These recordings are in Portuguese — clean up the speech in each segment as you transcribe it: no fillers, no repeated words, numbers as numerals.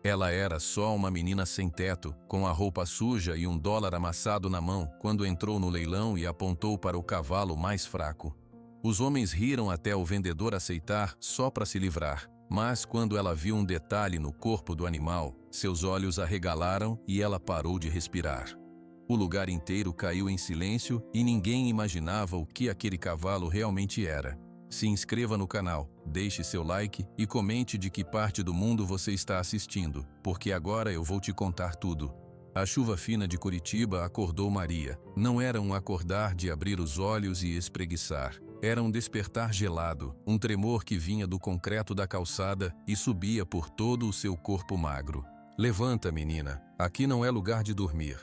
Ela era só uma menina sem teto, com a roupa suja e $1 amassado na mão, quando entrou no leilão e apontou para o cavalo mais fraco. Os homens riram até o vendedor aceitar só para se livrar. Mas quando ela viu um detalhe no corpo do animal, seus olhos arregalaram e ela parou de respirar. O lugar inteiro caiu em silêncio e ninguém imaginava o que aquele cavalo realmente era. Se inscreva no canal, deixe seu like e comente de que parte do mundo você está assistindo, porque agora eu vou te contar tudo. A chuva fina de Curitiba acordou Maria. Não era um acordar de abrir os olhos e espreguiçar. Era um despertar gelado, um tremor que vinha do concreto da calçada e subia por todo o seu corpo magro. Levanta, menina, aqui não é lugar de dormir.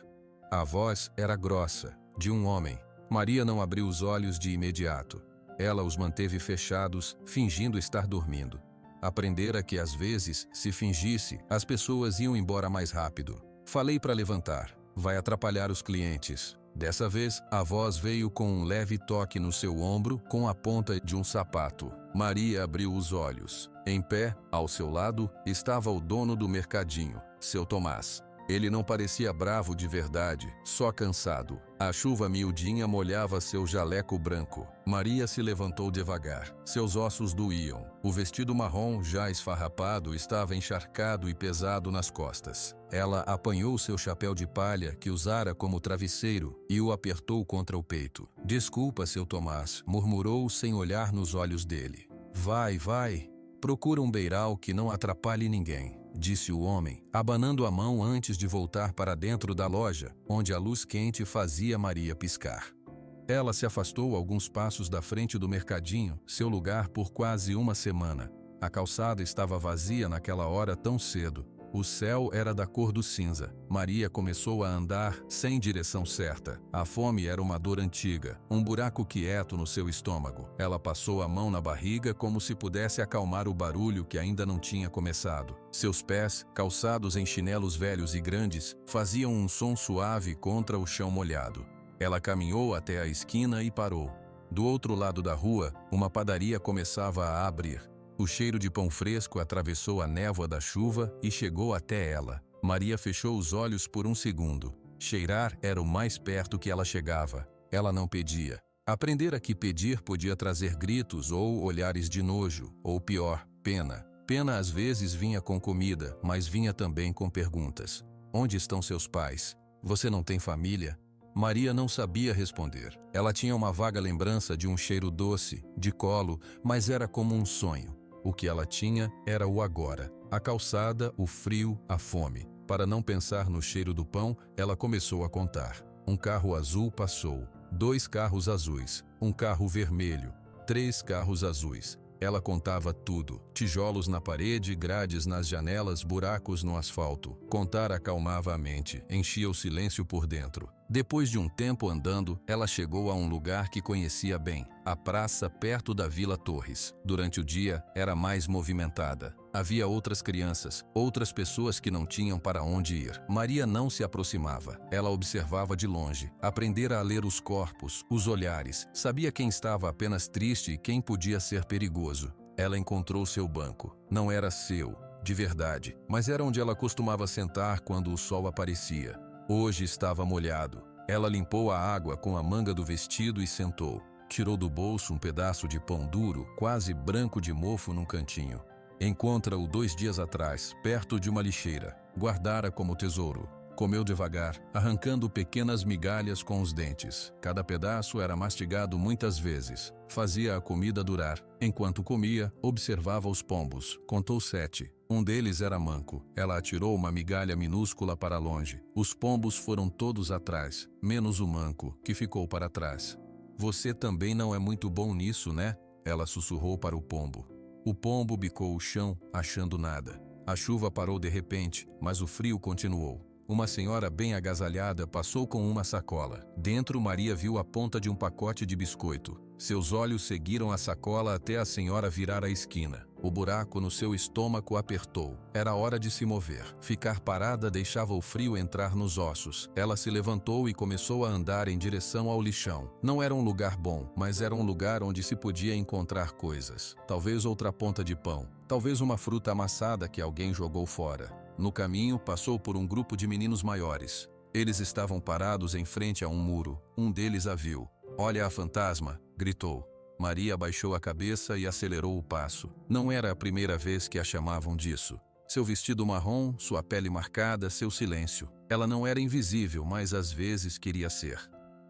A voz era grossa, de um homem. Maria não abriu os olhos de imediato. Ela os manteve fechados, fingindo estar dormindo. Aprendera que às vezes, se fingisse, as pessoas iam embora mais rápido. Falei para levantar. Vai atrapalhar os clientes. Dessa vez, a voz veio com um leve toque no seu ombro com a ponta de um sapato. Maria abriu os olhos. Em pé, ao seu lado, estava o dono do mercadinho, seu Tomás. Ele não parecia bravo de verdade, só cansado. A chuva miudinha molhava seu jaleco branco. Maria se levantou devagar. Seus ossos doíam. O vestido marrom, já esfarrapado, estava encharcado e pesado nas costas. Ela apanhou seu chapéu de palha, que usara como travesseiro, e o apertou contra o peito. Desculpa, seu Tomás, murmurou sem olhar nos olhos dele. Vai, vai. Procura um beiral que não atrapalhe ninguém, disse o homem, abanando a mão antes de voltar para dentro da loja, onde a luz quente fazia Maria piscar. Ela se afastou alguns passos da frente do mercadinho, seu lugar por quase uma semana. A calçada estava vazia naquela hora tão cedo. O céu era da cor do cinza. Maria começou a andar sem direção certa. A fome era uma dor antiga, um buraco quieto no seu estômago. Ela passou a mão na barriga como se pudesse acalmar o barulho que ainda não tinha começado. Seus pés, calçados em chinelos velhos e grandes, faziam um som suave contra o chão molhado. Ela caminhou até a esquina e parou. Do outro lado da rua, uma padaria começava a abrir. O cheiro de pão fresco atravessou a névoa da chuva e chegou até ela. Maria fechou os olhos por um segundo. Cheirar era o mais perto que ela chegava. Ela não pedia. Aprendera que pedir podia trazer gritos ou olhares de nojo, ou pior, pena. Pena às vezes vinha com comida, mas vinha também com perguntas. Onde estão seus pais? Você não tem família? Maria não sabia responder. Ela tinha uma vaga lembrança de um cheiro doce, de colo, mas era como um sonho. O que ela tinha era o agora. A calçada, o frio, a fome. Para não pensar no cheiro do pão, ela começou a contar. Um carro azul passou. 2 carros azuis. Um carro vermelho. 3 carros azuis. Ela contava tudo. Tijolos na parede, grades nas janelas, buracos no asfalto. Contar acalmava a mente, enchia o silêncio por dentro. Depois de um tempo andando, ela chegou a um lugar que conhecia bem, a praça perto da Vila Torres. Durante o dia, era mais movimentada. Havia outras crianças, outras pessoas que não tinham para onde ir. Maria não se aproximava. Ela observava de longe, aprendera a ler os corpos, os olhares, sabia quem estava apenas triste e quem podia ser perigoso. Ela encontrou seu banco. Não era seu, de verdade, mas era onde ela costumava sentar quando o sol aparecia. Hoje estava molhado. Ela limpou a água com a manga do vestido e sentou. Tirou do bolso um pedaço de pão duro, quase branco de mofo num cantinho. Encontra-o 2 dias atrás, perto de uma lixeira. Guardara como tesouro. Comeu devagar, arrancando pequenas migalhas com os dentes. Cada pedaço era mastigado muitas vezes. Fazia a comida durar. Enquanto comia, observava os pombos. Contou 7. Um deles era manco. Ela atirou uma migalha minúscula para longe. Os pombos foram todos atrás, menos o manco, que ficou para trás. Você também não é muito bom nisso, né? Ela sussurrou para o pombo. O pombo bicou o chão, achando nada. A chuva parou de repente, mas o frio continuou. Uma senhora bem agasalhada passou com uma sacola. Dentro, Maria viu a ponta de um pacote de biscoito. Seus olhos seguiram a sacola até a senhora virar a esquina. O buraco no seu estômago apertou. Era hora de se mover. Ficar parada deixava o frio entrar nos ossos. Ela se levantou e começou a andar em direção ao lixão. Não era um lugar bom, mas era um lugar onde se podia encontrar coisas. Talvez outra ponta de pão. Talvez uma fruta amassada que alguém jogou fora. No caminho, passou por um grupo de meninos maiores. Eles estavam parados em frente a um muro. Um deles a viu. "Olha a fantasma!" gritou. Maria abaixou a cabeça e acelerou o passo. Não era a primeira vez que a chamavam disso. Seu vestido marrom, sua pele marcada, seu silêncio. Ela não era invisível, mas às vezes queria ser.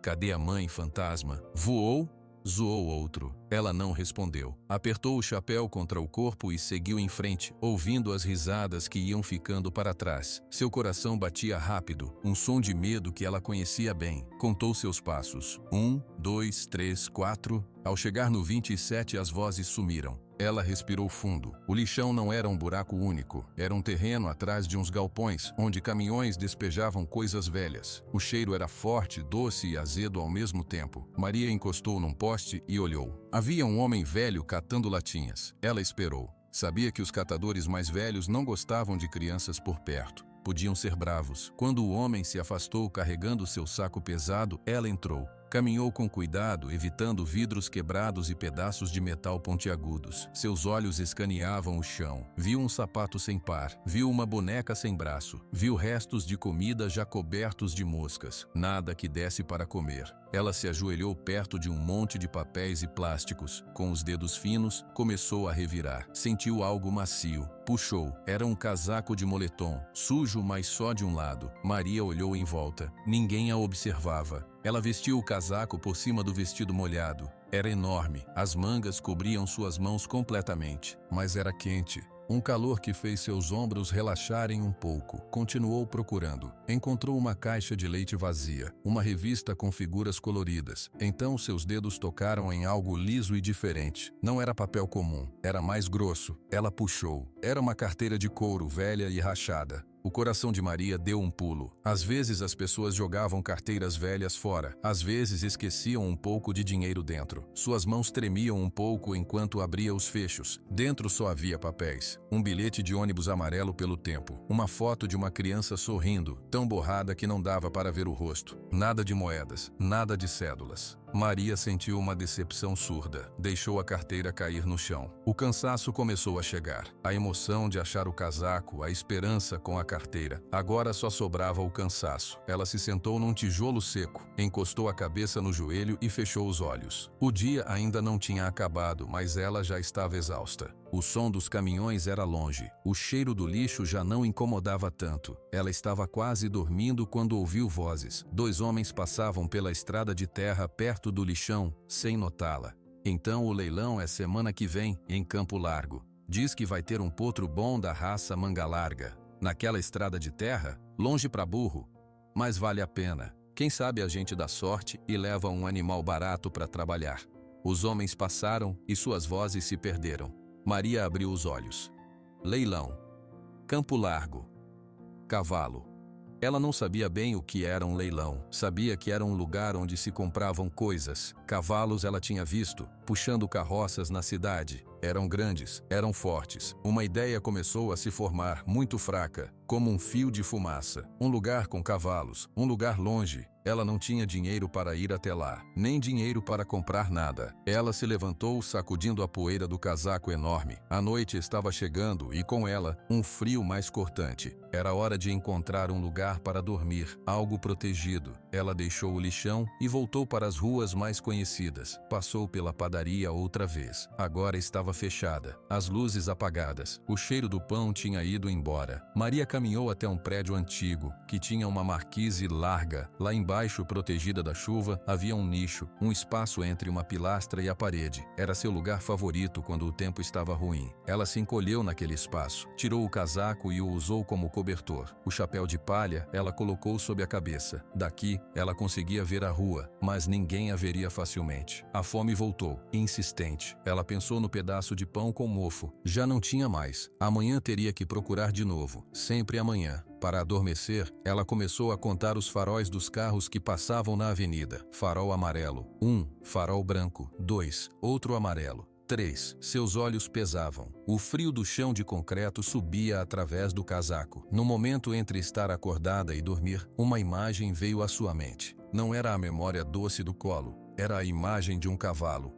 "Cadê a mãe, fantasma? Voou?" zoou outro. Ela não respondeu. Apertou o chapéu contra o corpo e seguiu em frente, ouvindo as risadas que iam ficando para trás. Seu coração batia rápido, um som de medo que ela conhecia bem. Contou seus passos. 1, 2, 3, 4. Ao chegar no 27, as vozes sumiram. Ela respirou fundo. O lixão não era um buraco único. Era um terreno atrás de uns galpões, onde caminhões despejavam coisas velhas. O cheiro era forte, doce e azedo ao mesmo tempo. Maria encostou num poste e olhou. Havia um homem velho catando latinhas. Ela esperou. Sabia que os catadores mais velhos não gostavam de crianças por perto. Podiam ser bravos. Quando o homem se afastou carregando seu saco pesado, ela entrou. Caminhou com cuidado, evitando vidros quebrados e pedaços de metal pontiagudos. Seus olhos escaneavam o chão. Viu um sapato sem par. Viu uma boneca sem braço. Viu restos de comida já cobertos de moscas. Nada que desse para comer. Ela se ajoelhou perto de um monte de papéis e plásticos. Com os dedos finos, começou a revirar. Sentiu algo macio. Puxou. Era um casaco de moletom, sujo, mas só de um lado. Maria olhou em volta. Ninguém a observava. Ela vestiu o casaco por cima do vestido molhado. Era enorme. As mangas cobriam suas mãos completamente. Mas era quente. Um calor que fez seus ombros relaxarem um pouco. Continuou procurando. Encontrou uma caixa de leite vazia, uma revista com figuras coloridas. Então seus dedos tocaram em algo liso e diferente. Não era papel comum, era mais grosso. Ela puxou. Era uma carteira de couro velha e rachada. O coração de Maria deu um pulo. Às vezes as pessoas jogavam carteiras velhas fora. Às vezes esqueciam um pouco de dinheiro dentro. Suas mãos tremiam um pouco enquanto abria os fechos. Dentro só havia papéis. Um bilhete de ônibus amarelo pelo tempo. Uma foto de uma criança sorrindo, tão borrada que não dava para ver o rosto. Nada de moedas, nada de cédulas. Maria sentiu uma decepção surda. Deixou a carteira cair no chão. O cansaço começou a chegar. A emoção de achar o casaco, a esperança com a carteira. Agora só sobrava o cansaço. Ela se sentou num tijolo seco, encostou a cabeça no joelho e fechou os olhos. O dia ainda não tinha acabado, mas ela já estava exausta. O som dos caminhões era longe. O cheiro do lixo já não incomodava tanto. Ela estava quase dormindo quando ouviu vozes. 2 homens passavam pela estrada de terra perto do lixão, sem notá-la. "Então o leilão é semana que vem, em Campo Largo. Diz que vai ter um potro bom da raça manga larga. Naquela estrada de terra, longe pra burro. Mas vale a pena. Quem sabe a gente dá sorte e leva um animal barato para trabalhar." Os homens passaram e suas vozes se perderam. Maria abriu os olhos. Leilão. Campo Largo. Cavalo. Ela não sabia bem o que era um leilão. Sabia que era um lugar onde se compravam coisas. Cavalos ela tinha visto, puxando carroças na cidade. Eram grandes, eram fortes. Uma ideia começou a se formar, muito fraca, como um fio de fumaça. Um lugar com cavalos, um lugar longe. Ela não tinha dinheiro para ir até lá, nem dinheiro para comprar nada. Ela se levantou, sacudindo a poeira do casaco enorme. A noite estava chegando e, com ela, um frio mais cortante. Era hora de encontrar um lugar para dormir, algo protegido. Ela deixou o lixão e voltou para as ruas mais conhecidas. Passou pela padaria outra vez. Agora estava fechada, as luzes apagadas. O cheiro do pão tinha ido embora. Maria caminhou até um prédio antigo, que tinha uma marquise larga. Lá embaixo, protegida da chuva, havia um nicho, um espaço entre uma pilastra e a parede. Era seu lugar favorito quando o tempo estava ruim. Ela se encolheu naquele espaço, tirou o casaco e o usou como cobertor. O chapéu de palha ela colocou sob a cabeça. Daqui, ela conseguia ver a rua, mas ninguém a veria facilmente. A fome voltou, insistente. Ela pensou no pedaço de pão com mofo. Já não tinha mais. Amanhã teria que procurar de novo. Sempre amanhã. Para adormecer, ela começou a contar os faróis dos carros que passavam na avenida. Farol amarelo. 1. Farol branco. 2. Outro amarelo. 3. Seus olhos pesavam. O frio do chão de concreto subia através do casaco. No momento entre estar acordada e dormir, uma imagem veio à sua mente. Não era a memória doce do colo. Era a imagem de um cavalo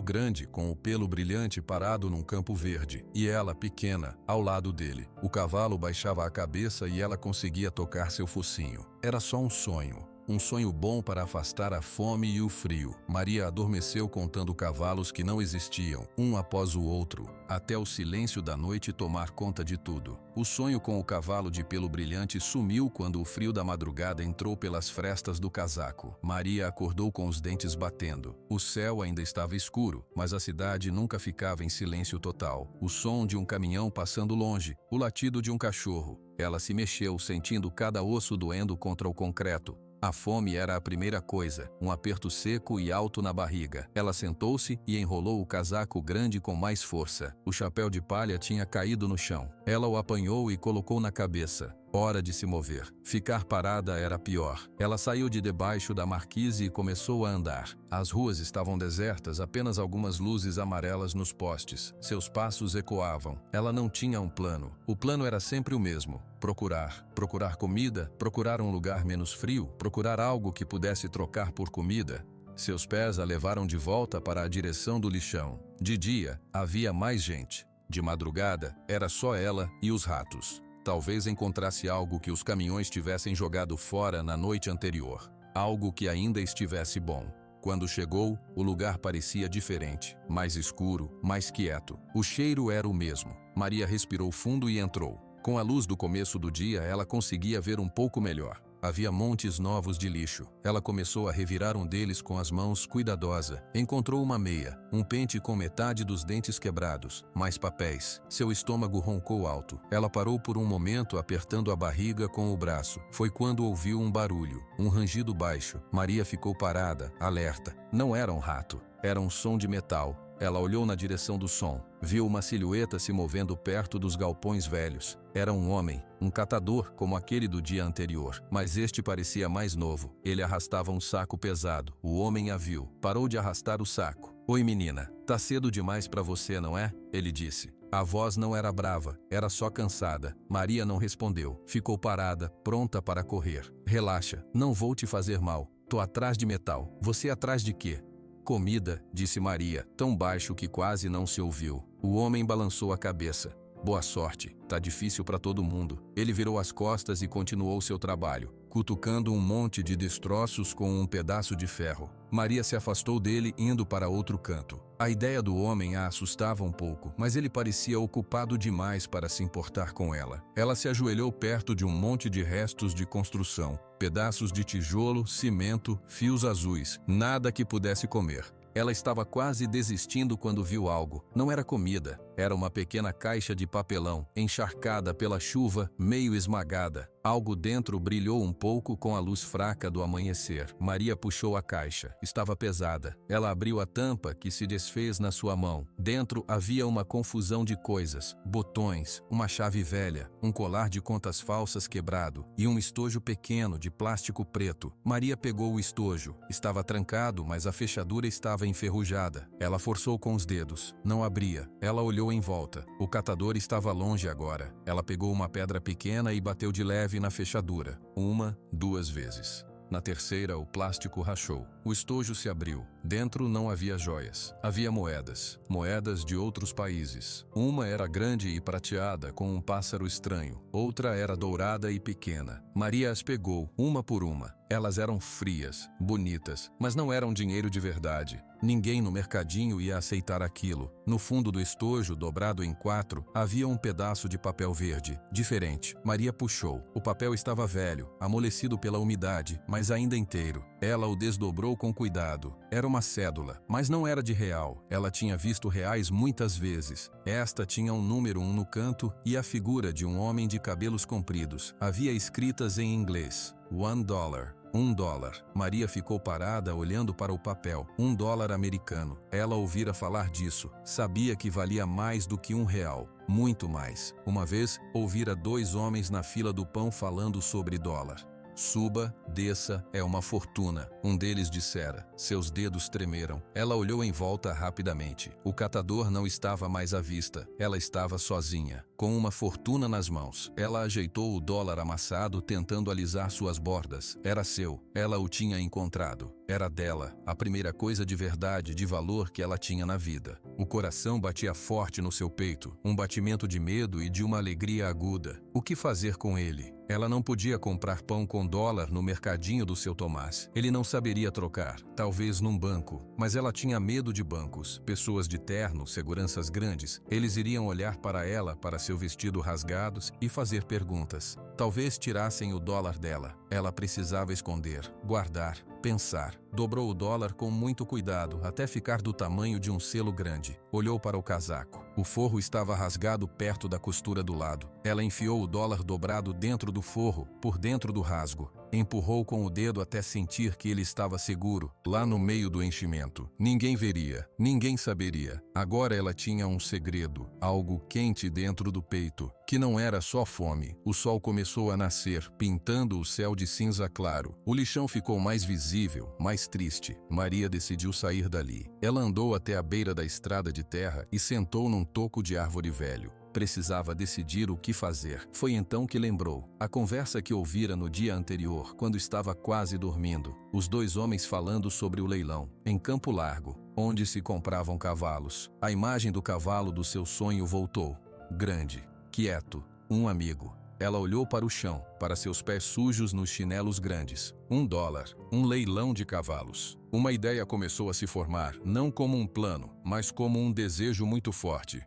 grande com o pelo brilhante parado num campo verde, e ela, pequena, ao lado dele. O cavalo baixava a cabeça e ela conseguia tocar seu focinho. Era só um sonho bom para afastar a fome e o frio. Maria adormeceu contando cavalos que não existiam, um após o outro, até o silêncio da noite tomar conta de tudo. O sonho com o cavalo de pelo brilhante sumiu quando o frio da madrugada entrou pelas frestas do casaco. Maria acordou com os dentes batendo. O céu ainda estava escuro, mas a cidade nunca ficava em silêncio total. O som de um caminhão passando longe, o latido de um cachorro. Ela se mexeu, sentindo cada osso doendo contra o concreto. A fome era a primeira coisa, um aperto seco e alto na barriga. Ela sentou-se e enrolou o casaco grande com mais força. O chapéu de palha tinha caído no chão. Ela o apanhou e colocou na cabeça. Hora de se mover. Ficar parada era pior. Ela saiu de debaixo da marquise e começou a andar. As ruas estavam desertas, apenas algumas luzes amarelas nos postes. Seus passos ecoavam. Ela não tinha um plano. O plano era sempre o mesmo. Procurar comida, procurar um lugar menos frio, procurar algo que pudesse trocar por comida. Seus pés a levaram de volta para a direção do lixão. De dia, havia mais gente. De madrugada, era só ela e os ratos. Talvez encontrasse algo que os caminhões tivessem jogado fora na noite anterior. Algo que ainda estivesse bom. Quando chegou, o lugar parecia diferente. Mais escuro, mais quieto. O cheiro era o mesmo. Maria respirou fundo e entrou. Com a luz do começo do dia, ela conseguia ver um pouco melhor. Havia montes novos de lixo. Ela começou a revirar um deles com as mãos, cuidadosa. Encontrou uma meia, um pente com metade dos dentes quebrados, mais papéis. Seu estômago roncou alto. Ela parou por um momento, apertando a barriga com o braço. Foi quando ouviu um barulho, um rangido baixo. Maria ficou parada, alerta. Não era um rato, era um som de metal. Ela olhou na direção do som. Viu uma silhueta se movendo perto dos galpões velhos. Era um homem, um catador como aquele do dia anterior, mas este parecia mais novo. Ele arrastava um saco pesado. O homem a viu. Parou de arrastar o saco. "Oi, menina. Tá cedo demais para você, não é?" Ele disse. A voz não era brava, era só cansada. Maria não respondeu. Ficou parada, pronta para correr. "Relaxa, não vou te fazer mal. Tô atrás de metal. Você atrás de quê?" "Comida", disse Maria, tão baixo que quase não se ouviu. O homem balançou a cabeça. "Boa sorte, tá difícil para todo mundo." Ele virou as costas e continuou seu trabalho, cutucando um monte de destroços com um pedaço de ferro. Maria se afastou dele, indo para outro canto. A ideia do homem a assustava um pouco, mas ele parecia ocupado demais para se importar com ela. Ela se ajoelhou perto de um monte de restos de construção, pedaços de tijolo, cimento, fios azuis, nada que pudesse comer. Ela estava quase desistindo quando viu algo. Não era comida, era uma pequena caixa de papelão, encharcada pela chuva, meio esmagada. Algo dentro brilhou um pouco com a luz fraca do amanhecer. Maria puxou a caixa. Estava pesada. Ela abriu a tampa, que se desfez na sua mão. Dentro havia uma confusão de coisas. Botões, uma chave velha, um colar de contas falsas quebrado e um estojo pequeno de plástico preto. Maria pegou o estojo. Estava trancado, mas a fechadura estava enferrujada. Ela forçou com os dedos. Não abria. Ela olhou em volta. O catador estava longe agora. Ela pegou uma pedra pequena e bateu de leve na fechadura. 1, 2 vezes. Na terceira, o plástico rachou. O estojo se abriu. Dentro não havia joias. Havia moedas. Moedas de outros países. Uma era grande e prateada, com um pássaro estranho. Outra era dourada e pequena. Maria as pegou, uma por uma. Elas eram frias, bonitas, mas não eram dinheiro de verdade. Ninguém no mercadinho ia aceitar aquilo. No fundo do estojo, dobrado em 4, havia um pedaço de papel verde, diferente. Maria puxou. O papel estava velho, amolecido pela umidade, mas ainda inteiro. Ela o desdobrou com cuidado. Era uma cédula, mas não era de real. Ela tinha visto reais muitas vezes. Esta tinha um número 1 no canto e a figura de um homem de cabelos compridos. Havia escritas em inglês. $1. $1. Maria ficou parada olhando para o papel. $1 americano. Ela ouvira falar disso. Sabia que valia mais do que R$1. Muito mais. Uma vez, ouvira 2 homens na fila do pão falando sobre dólar. Suba, desça, é uma fortuna. Um deles dissera. Seus dedos tremeram. Ela olhou em volta rapidamente. O catador não estava mais à vista. Ela estava sozinha, com uma fortuna nas mãos. Ela ajeitou o dólar amassado, tentando alisar suas bordas. Era seu. Ela o tinha encontrado. Era dela, a primeira coisa de verdade, de valor que ela tinha na vida. O coração batia forte no seu peito, um batimento de medo e de uma alegria aguda. O que fazer com ele? Ela não podia comprar pão com dólar no mercadinho do seu Tomás. Ele não saberia trocar, talvez num banco, mas ela tinha medo de bancos. Pessoas de terno, seguranças grandes, eles iriam olhar para ela, para seu vestido rasgados e fazer perguntas. Talvez tirassem o dólar dela. Ela precisava esconder, guardar, pensar. Dobrou o dólar com muito cuidado, até ficar do tamanho de um selo grande. Olhou para o casaco. O forro estava rasgado perto da costura do lado. Ela enfiou o dólar dobrado dentro do forro, por dentro do rasgo. Empurrou com o dedo até sentir que ele estava seguro, lá no meio do enchimento. Ninguém veria, ninguém saberia. Agora ela tinha um segredo, algo quente dentro do peito, que não era só fome. O sol começou a nascer, pintando o céu de cinza claro. O lixão ficou mais visível, mais triste. Maria decidiu sair dali. Ela andou até a beira da estrada de terra e sentou num toco de árvore velho. Precisava decidir o que fazer. Foi então que lembrou a conversa que ouvira no dia anterior, quando estava quase dormindo. Os dois homens falando sobre o leilão, em Campo Largo, onde se compravam cavalos. A imagem do cavalo do seu sonho voltou. Grande, quieto, um amigo. Ela olhou para o chão, para seus pés sujos nos chinelos grandes. $1, um leilão de cavalos. Uma ideia começou a se formar, não como um plano, mas como um desejo muito forte.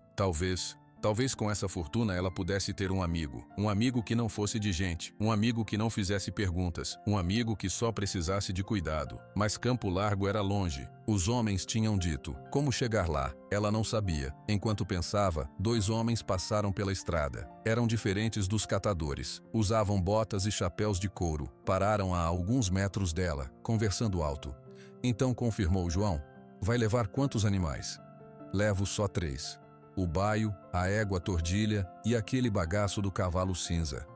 Talvez com essa fortuna ela pudesse ter um amigo que não fosse de gente, um amigo que não fizesse perguntas, um amigo que só precisasse de cuidado. Mas Campo Largo era longe. Os homens tinham dito. Como chegar lá? Ela não sabia. Enquanto pensava, dois homens passaram pela estrada. Eram diferentes dos catadores. Usavam botas e chapéus de couro. Pararam a alguns metros dela, conversando alto. Então confirmou João. Vai levar quantos animais? Levo só 3. O baio, a égua tordilha e aquele bagaço do cavalo cinza.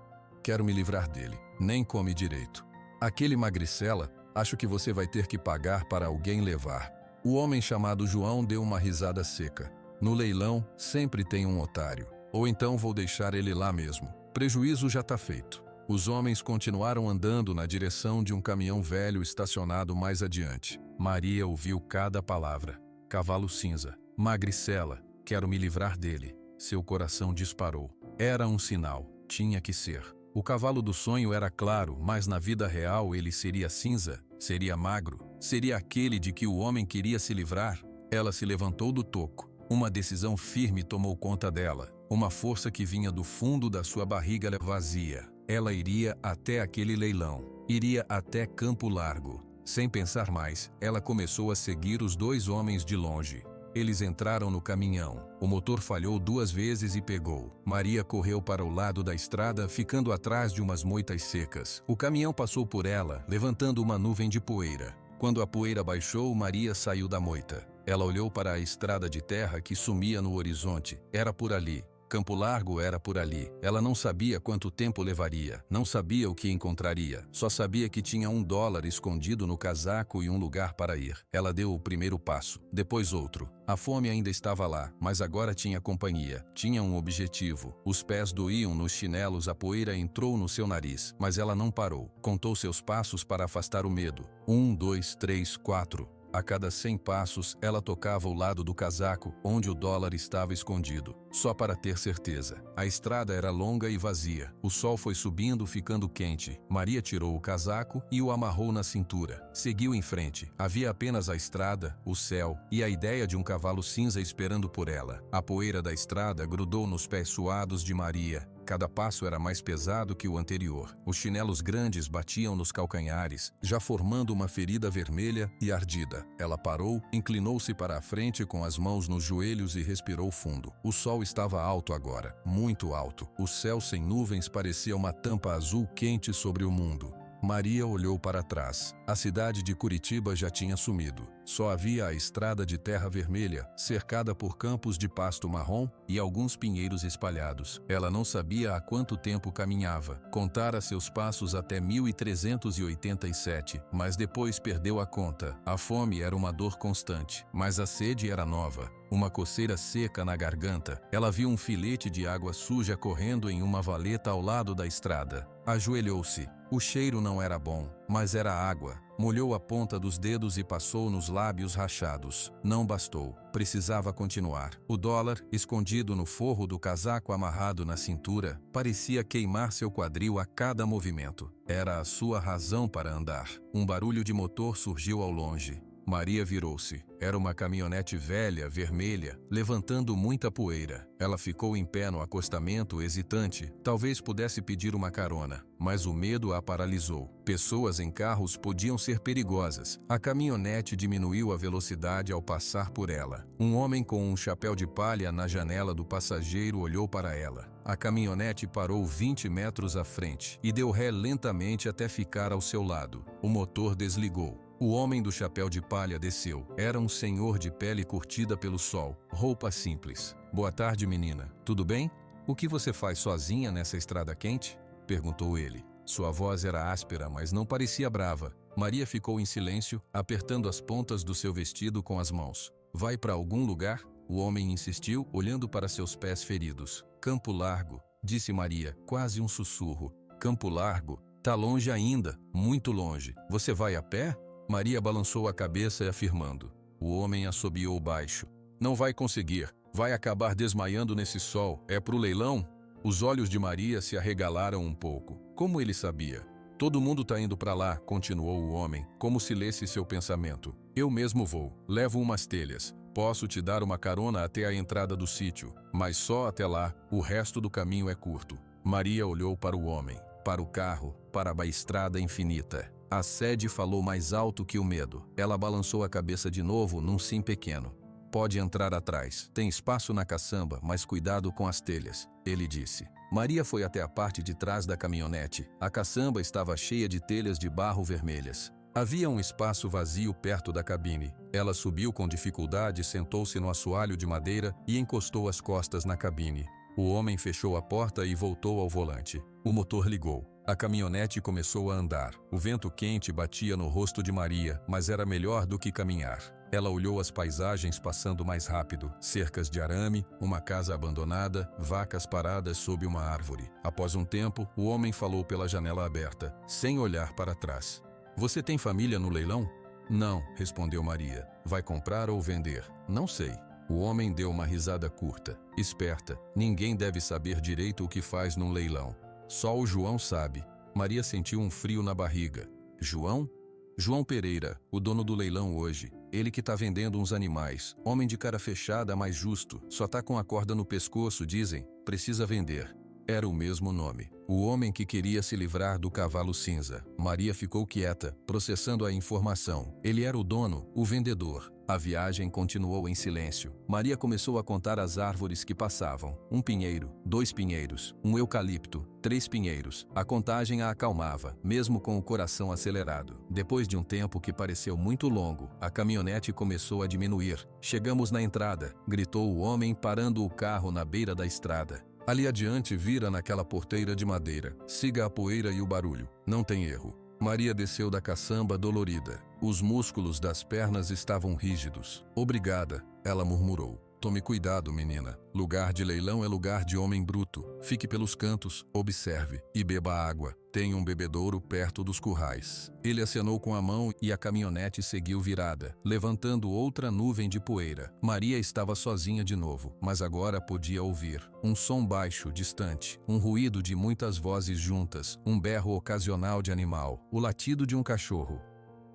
Quero me livrar dele. Nem come direito. Aquele magricela, acho que você vai ter que pagar para alguém levar. O homem chamado João deu uma risada seca. No leilão, sempre tem um otário. Ou então vou deixar ele lá mesmo. Prejuízo já tá feito. Os homens continuaram andando na direção de um caminhão velho estacionado mais adiante. Maria ouviu cada palavra. Cavalo cinza. Magricela. Quero me livrar dele. Seu coração disparou. Era um sinal. Tinha que ser. O cavalo do sonho era claro, mas na vida real ele seria cinza, seria magro, seria aquele de que o homem queria se livrar. Ela se levantou do toco. Uma decisão firme tomou conta dela. Uma força que vinha do fundo da sua barriga vazia. Ela iria até aquele leilão. Iria até Campo Largo. Sem pensar mais, ela começou a seguir os dois homens de longe. Eles entraram no caminhão. O motor falhou 2 vezes e pegou. Maria correu para o lado da estrada, ficando atrás de umas moitas secas. O caminhão passou por ela, levantando uma nuvem de poeira. Quando a poeira baixou, Maria saiu da moita. Ela olhou para a estrada de terra que sumia no horizonte. Era por ali. Campo Largo era por ali. Ela não sabia quanto tempo levaria, não sabia o que encontraria, só sabia que tinha $1 escondido no casaco e um lugar para ir. Ela deu o primeiro passo, depois outro. A fome ainda estava lá, mas agora tinha companhia, tinha um objetivo. Os pés doíam nos chinelos, a poeira entrou no seu nariz, mas ela não parou. Contou seus passos para afastar o medo. 1, 2, 3, 4... A cada 100 passos, ela tocava o lado do casaco, onde o dólar estava escondido, só para ter certeza. A estrada era longa e vazia. O sol foi subindo, ficando quente. Maria tirou o casaco e o amarrou na cintura. Seguiu em frente. Havia apenas a estrada, o céu e a ideia de um cavalo cinza esperando por ela. A poeira da estrada grudou nos pés suados de Maria. Cada passo era mais pesado que o anterior. Os chinelos grandes batiam nos calcanhares, já formando uma ferida vermelha e ardida. Ela parou, inclinou-se para a frente com as mãos nos joelhos e respirou fundo. O sol estava alto agora, muito alto. O céu sem nuvens parecia uma tampa azul quente sobre o mundo. Maria olhou para trás. A cidade de Curitiba já tinha sumido. Só havia a estrada de terra vermelha, cercada por campos de pasto marrom e alguns pinheiros espalhados. Ela não sabia há quanto tempo caminhava. Contara seus passos até 1387, mas depois perdeu a conta. A fome era uma dor constante, mas a sede era nova. Uma coceira seca na garganta. Ela viu um filete de água suja correndo em uma valeta ao lado da estrada. Ajoelhou-se. O cheiro não era bom, mas era água. Molhou a ponta dos dedos e passou nos lábios rachados. Não bastou. Precisava continuar. O dólar, escondido no forro do casaco amarrado na cintura, parecia queimar seu quadril a cada movimento. Era a sua razão para andar. Um barulho de motor surgiu ao longe. Maria virou-se. Era uma caminhonete velha, vermelha, levantando muita poeira. Ela ficou em pé no acostamento, hesitante. Talvez pudesse pedir uma carona, mas o medo a paralisou. Pessoas em carros podiam ser perigosas. A caminhonete diminuiu a velocidade ao passar por ela. Um homem com um chapéu de palha na janela do passageiro olhou para ela. A caminhonete parou 20 metros à frente e deu ré lentamente até ficar ao seu lado. O motor desligou. O homem do chapéu de palha desceu. Era um senhor de pele curtida pelo sol, roupa simples. "Boa tarde, menina. Tudo bem? O que você faz sozinha nessa estrada quente?" perguntou ele. Sua voz era áspera, mas não parecia brava. Maria ficou em silêncio, apertando as pontas do seu vestido com as mãos. "Vai para algum lugar?" O homem insistiu, olhando para seus pés feridos. "Campo Largo", disse Maria, quase um sussurro. "Campo Largo? Tá longe ainda, muito longe. Você vai a pé?" Maria balançou a cabeça afirmando. O homem assobiou baixo. "Não vai conseguir. Vai acabar desmaiando nesse sol. É pro leilão?" Os olhos de Maria se arregalaram um pouco. Como ele sabia? "Todo mundo tá indo para lá", continuou o homem, como se lesse seu pensamento. "Eu mesmo vou. Levo umas telhas. Posso te dar uma carona até a entrada do sítio, mas só até lá. O resto do caminho é curto." Maria olhou para o homem, para o carro, para a estrada infinita. A sede falou mais alto que o medo. Ela balançou a cabeça de novo num sim pequeno. "Pode entrar atrás. Tem espaço na caçamba, mas cuidado com as telhas", ele disse. Maria foi até a parte de trás da caminhonete. A caçamba estava cheia de telhas de barro vermelhas. Havia um espaço vazio perto da cabine. Ela subiu com dificuldade, sentou-se no assoalho de madeira e encostou as costas na cabine. O homem fechou a porta e voltou ao volante. O motor ligou. A caminhonete começou a andar. O vento quente batia no rosto de Maria, mas era melhor do que caminhar. Ela olhou as paisagens passando mais rápido. Cercas de arame, uma casa abandonada, vacas paradas sob uma árvore. Após um tempo, o homem falou pela janela aberta, sem olhar para trás. "Você tem família no leilão?" "Não", respondeu Maria. "Vai comprar ou vender?" "Não sei." O homem deu uma risada curta. "Esperta. Ninguém deve saber direito o que faz num leilão. Só o João sabe." Maria sentiu um frio na barriga. "João?" "João Pereira, o dono do leilão hoje. Ele que tá vendendo uns animais. Homem de cara fechada, mas justo. Só tá com a corda no pescoço, dizem. Precisa vender." Era o mesmo nome. O homem que queria se livrar do cavalo cinza. Maria ficou quieta, processando a informação. Ele era o dono, o vendedor. A viagem continuou em silêncio. Maria começou a contar as árvores que passavam. 1 pinheiro, 2 pinheiros, 1 eucalipto, 3 pinheiros. A contagem a acalmava, mesmo com o coração acelerado. Depois de um tempo que pareceu muito longo, a caminhonete começou a diminuir. "Chegamos na entrada", gritou o homem, parando o carro na beira da estrada. "Ali adiante, vira naquela porteira de madeira. Siga a poeira e o barulho. Não tem erro." Maria desceu da caçamba dolorida. Os músculos das pernas estavam rígidos. "Obrigada", ela murmurou. "Tome cuidado, menina. Lugar de leilão é lugar de homem bruto. Fique pelos cantos, observe e beba água. Tem um bebedouro perto dos currais." Ele acenou com a mão e a caminhonete seguiu virada, levantando outra nuvem de poeira. Maria estava sozinha de novo, mas agora podia ouvir. Um som baixo, distante, um ruído de muitas vozes juntas, um berro ocasional de animal, o latido de um cachorro.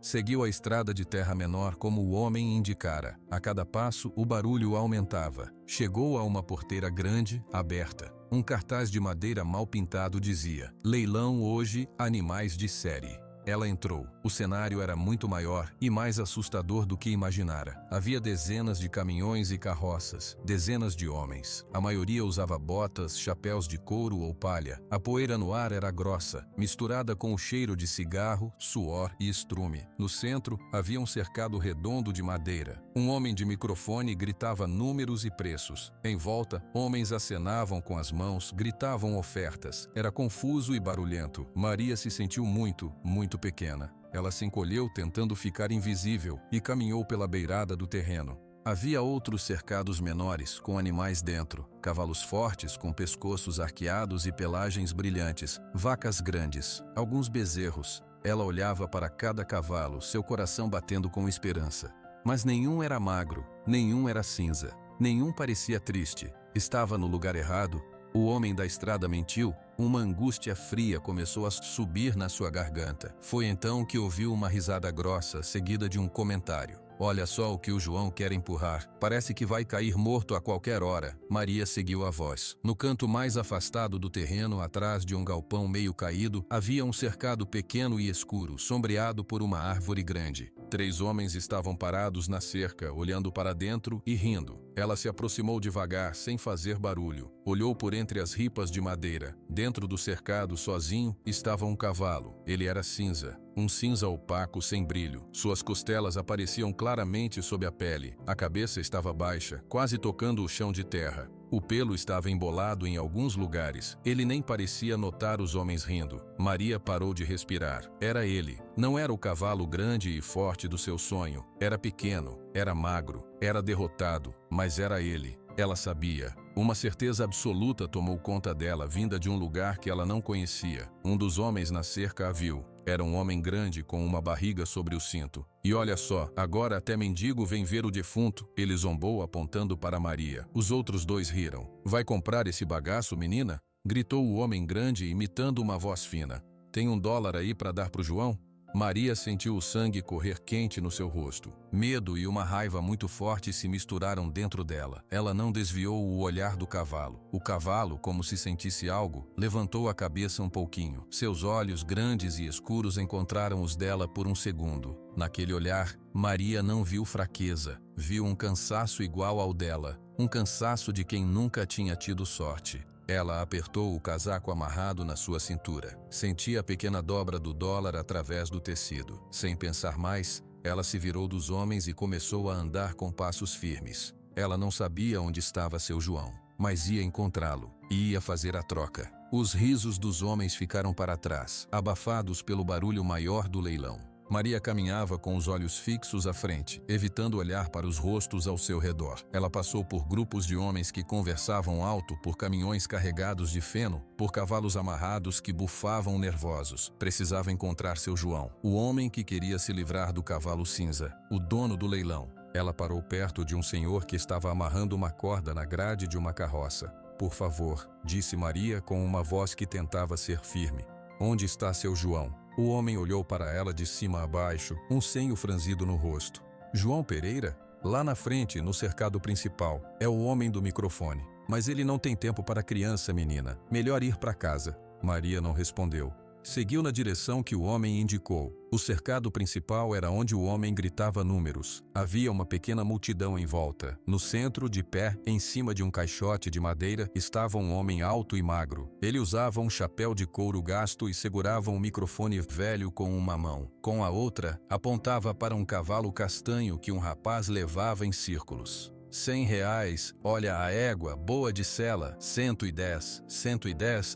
Seguiu a estrada de terra menor como o homem indicara. A cada passo, o barulho aumentava. Chegou a uma porteira grande, aberta. Um cartaz de madeira mal pintado dizia: "Leilão hoje, animais de série." Ela entrou. O cenário era muito maior e mais assustador do que imaginara. Havia dezenas de caminhões e carroças, dezenas de homens. A maioria usava botas, chapéus de couro ou palha. A poeira no ar era grossa, misturada com o cheiro de cigarro, suor e estrume. No centro, havia um cercado redondo de madeira. Um homem de microfone gritava números e preços. Em volta, homens acenavam com as mãos, gritavam ofertas. Era confuso e barulhento. Maria se sentiu muito pequena. Ela se encolheu tentando ficar invisível e caminhou pela beirada do terreno. Havia outros cercados menores, com animais dentro, cavalos fortes com pescoços arqueados e pelagens brilhantes, vacas grandes, alguns bezerros. Ela olhava para cada cavalo, seu coração batendo com esperança. Mas nenhum era magro, nenhum era cinza, nenhum parecia triste. Estava no lugar errado. O homem da estrada mentiu. Uma angústia fria começou a subir na sua garganta. Foi então que ouviu uma risada grossa, seguida de um comentário. Olha só o que o João quer empurrar. Parece que vai cair morto a qualquer hora. Maria seguiu a voz. No canto mais afastado do terreno, atrás de um galpão meio caído, havia um cercado pequeno e escuro, sombreado por uma árvore grande. 3 homens estavam parados na cerca, olhando para dentro e rindo. Ela se aproximou devagar, sem fazer barulho. Olhou por entre as ripas de madeira. Dentro do cercado, sozinho, estava um cavalo. Ele era cinza. Um cinza opaco sem brilho. Suas costelas apareciam claramente sob a pele. A cabeça estava baixa, quase tocando o chão de terra. O pelo estava embolado em alguns lugares. Ele nem parecia notar os homens rindo. Maria parou de respirar. Era ele. Não era o cavalo grande e forte do seu sonho. Era pequeno, era magro, era derrotado, mas era ele. Ela sabia. Uma certeza absoluta tomou conta dela, vinda de um lugar que ela não conhecia. Um dos homens na cerca a viu. Era um homem grande com uma barriga sobre o cinto. E olha só, agora até mendigo vem ver o defunto. Ele zombou apontando para Maria. Os outros 2 riram. Vai comprar esse bagaço, menina? Gritou o homem grande, imitando uma voz fina. Tem $1 aí para dar pro João? Maria sentiu o sangue correr quente no seu rosto. Medo e uma raiva muito forte se misturaram dentro dela. Ela não desviou o olhar do cavalo. O cavalo, como se sentisse algo, levantou a cabeça um pouquinho. Seus olhos grandes e escuros encontraram os dela por um segundo. Naquele olhar, Maria não viu fraqueza. Viu um cansaço igual ao dela. Um cansaço de quem nunca tinha tido sorte. Ela apertou o casaco amarrado na sua cintura. Sentia a pequena dobra do dólar através do tecido. Sem pensar mais, ela se virou dos homens e começou a andar com passos firmes. Ela não sabia onde estava seu João, mas ia encontrá-lo e ia fazer a troca. Os risos dos homens ficaram para trás, abafados pelo barulho maior do leilão. Maria caminhava com os olhos fixos à frente, evitando olhar para os rostos ao seu redor. Ela passou por grupos de homens que conversavam alto, por caminhões carregados de feno, por cavalos amarrados que bufavam nervosos. Precisava encontrar seu João, o homem que queria se livrar do cavalo cinza, o dono do leilão. Ela parou perto de um senhor que estava amarrando uma corda na grade de uma carroça. Por favor, disse Maria com uma voz que tentava ser firme. Onde está seu João? O homem olhou para ela de cima a baixo, um senho franzido no rosto. João Pereira? Lá na frente, no cercado principal. É o homem do microfone. Mas ele não tem tempo para criança, menina. Melhor ir para casa. Maria não respondeu. Seguiu na direção que o homem indicou. O cercado principal era onde o homem gritava números. Havia uma pequena multidão em volta. No centro, de pé, em cima de um caixote de madeira, estava um homem alto e magro. Ele usava um chapéu de couro gasto e segurava um microfone velho com uma mão. Com a outra, apontava para um cavalo castanho que um rapaz levava em círculos. R$100, olha a égua, boa de sela, 110,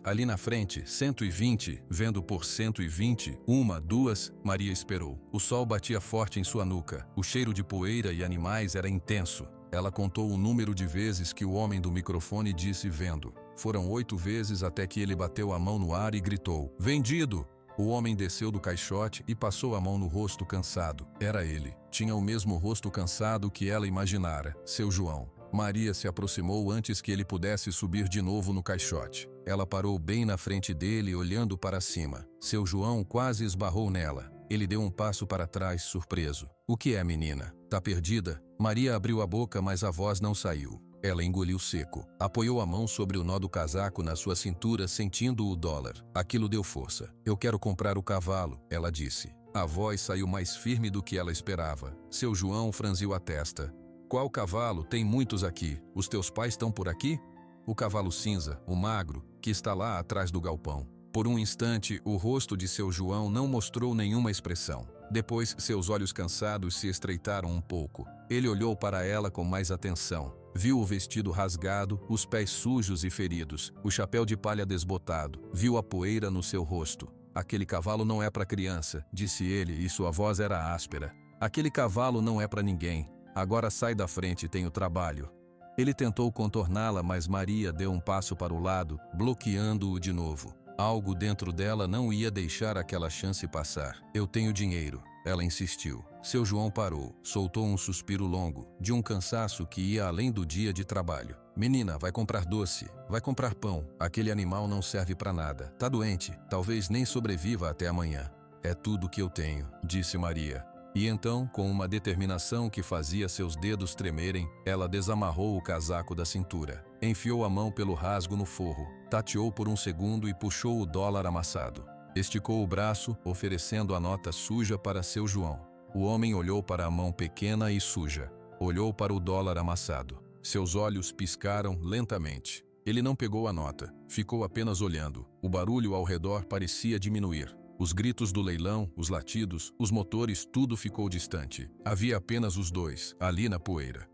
ali na frente, 120, vendo por 120, 1, 2, Maria esperou. O sol batia forte em sua nuca, o cheiro de poeira e animais era intenso. Ela contou o número de vezes que o homem do microfone disse vendo. Foram 8 vezes até que ele bateu a mão no ar e gritou, vendido! O homem desceu do caixote e passou a mão no rosto cansado. Era ele. Tinha o mesmo rosto cansado que ela imaginara, seu João. Maria se aproximou antes que ele pudesse subir de novo no caixote. Ela parou bem na frente dele, olhando para cima. Seu João quase esbarrou nela. Ele deu um passo para trás, surpreso. O que é, menina? Tá perdida? Maria abriu a boca, mas a voz não saiu. Ela engoliu seco. Apoiou a mão sobre o nó do casaco na sua cintura, sentindo o dólar. Aquilo deu força. Eu quero comprar o cavalo, ela disse. A voz saiu mais firme do que ela esperava. Seu João franziu a testa. Qual cavalo? Tem muitos aqui. Os teus pais estão por aqui? O cavalo cinza, o magro, que está lá atrás do galpão. Por um instante, o rosto de seu João não mostrou nenhuma expressão. Depois, seus olhos cansados se estreitaram um pouco. Ele olhou para ela com mais atenção. Viu o vestido rasgado, os pés sujos e feridos, o chapéu de palha desbotado. Viu a poeira no seu rosto. Aquele cavalo não é para criança, disse ele, e sua voz era áspera. Aquele cavalo não é para ninguém. Agora sai da frente, tenho trabalho. Ele tentou contorná-la, mas Maria deu um passo para o lado, bloqueando-o de novo. Algo dentro dela não ia deixar aquela chance passar. Eu tenho dinheiro, ela insistiu. Seu João parou, soltou um suspiro longo, de um cansaço que ia além do dia de trabalho. Menina, vai comprar doce, vai comprar pão. Aquele animal não serve para nada. Tá doente, talvez nem sobreviva até amanhã. É tudo que eu tenho, disse Maria. E então, com uma determinação que fazia seus dedos tremerem, ela desamarrou o casaco da cintura. Enfiou a mão pelo rasgo no forro, tateou por um segundo e puxou o dólar amassado. Esticou o braço, oferecendo a nota suja para seu João. O homem olhou para a mão pequena e suja. Olhou para o dólar amassado. Seus olhos piscaram lentamente. Ele não pegou a nota. Ficou apenas olhando. O barulho ao redor parecia diminuir. Os gritos do leilão, os latidos, os motores, tudo ficou distante. Havia apenas os dois, ali na poeira.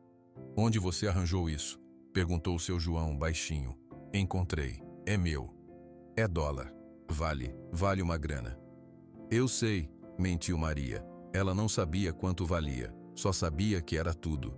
Onde você arranjou isso? Perguntou seu João, baixinho. Encontrei. É meu. É dólar. Vale uma grana. Eu sei, mentiu Maria. Ela não sabia quanto valia, só sabia que era tudo.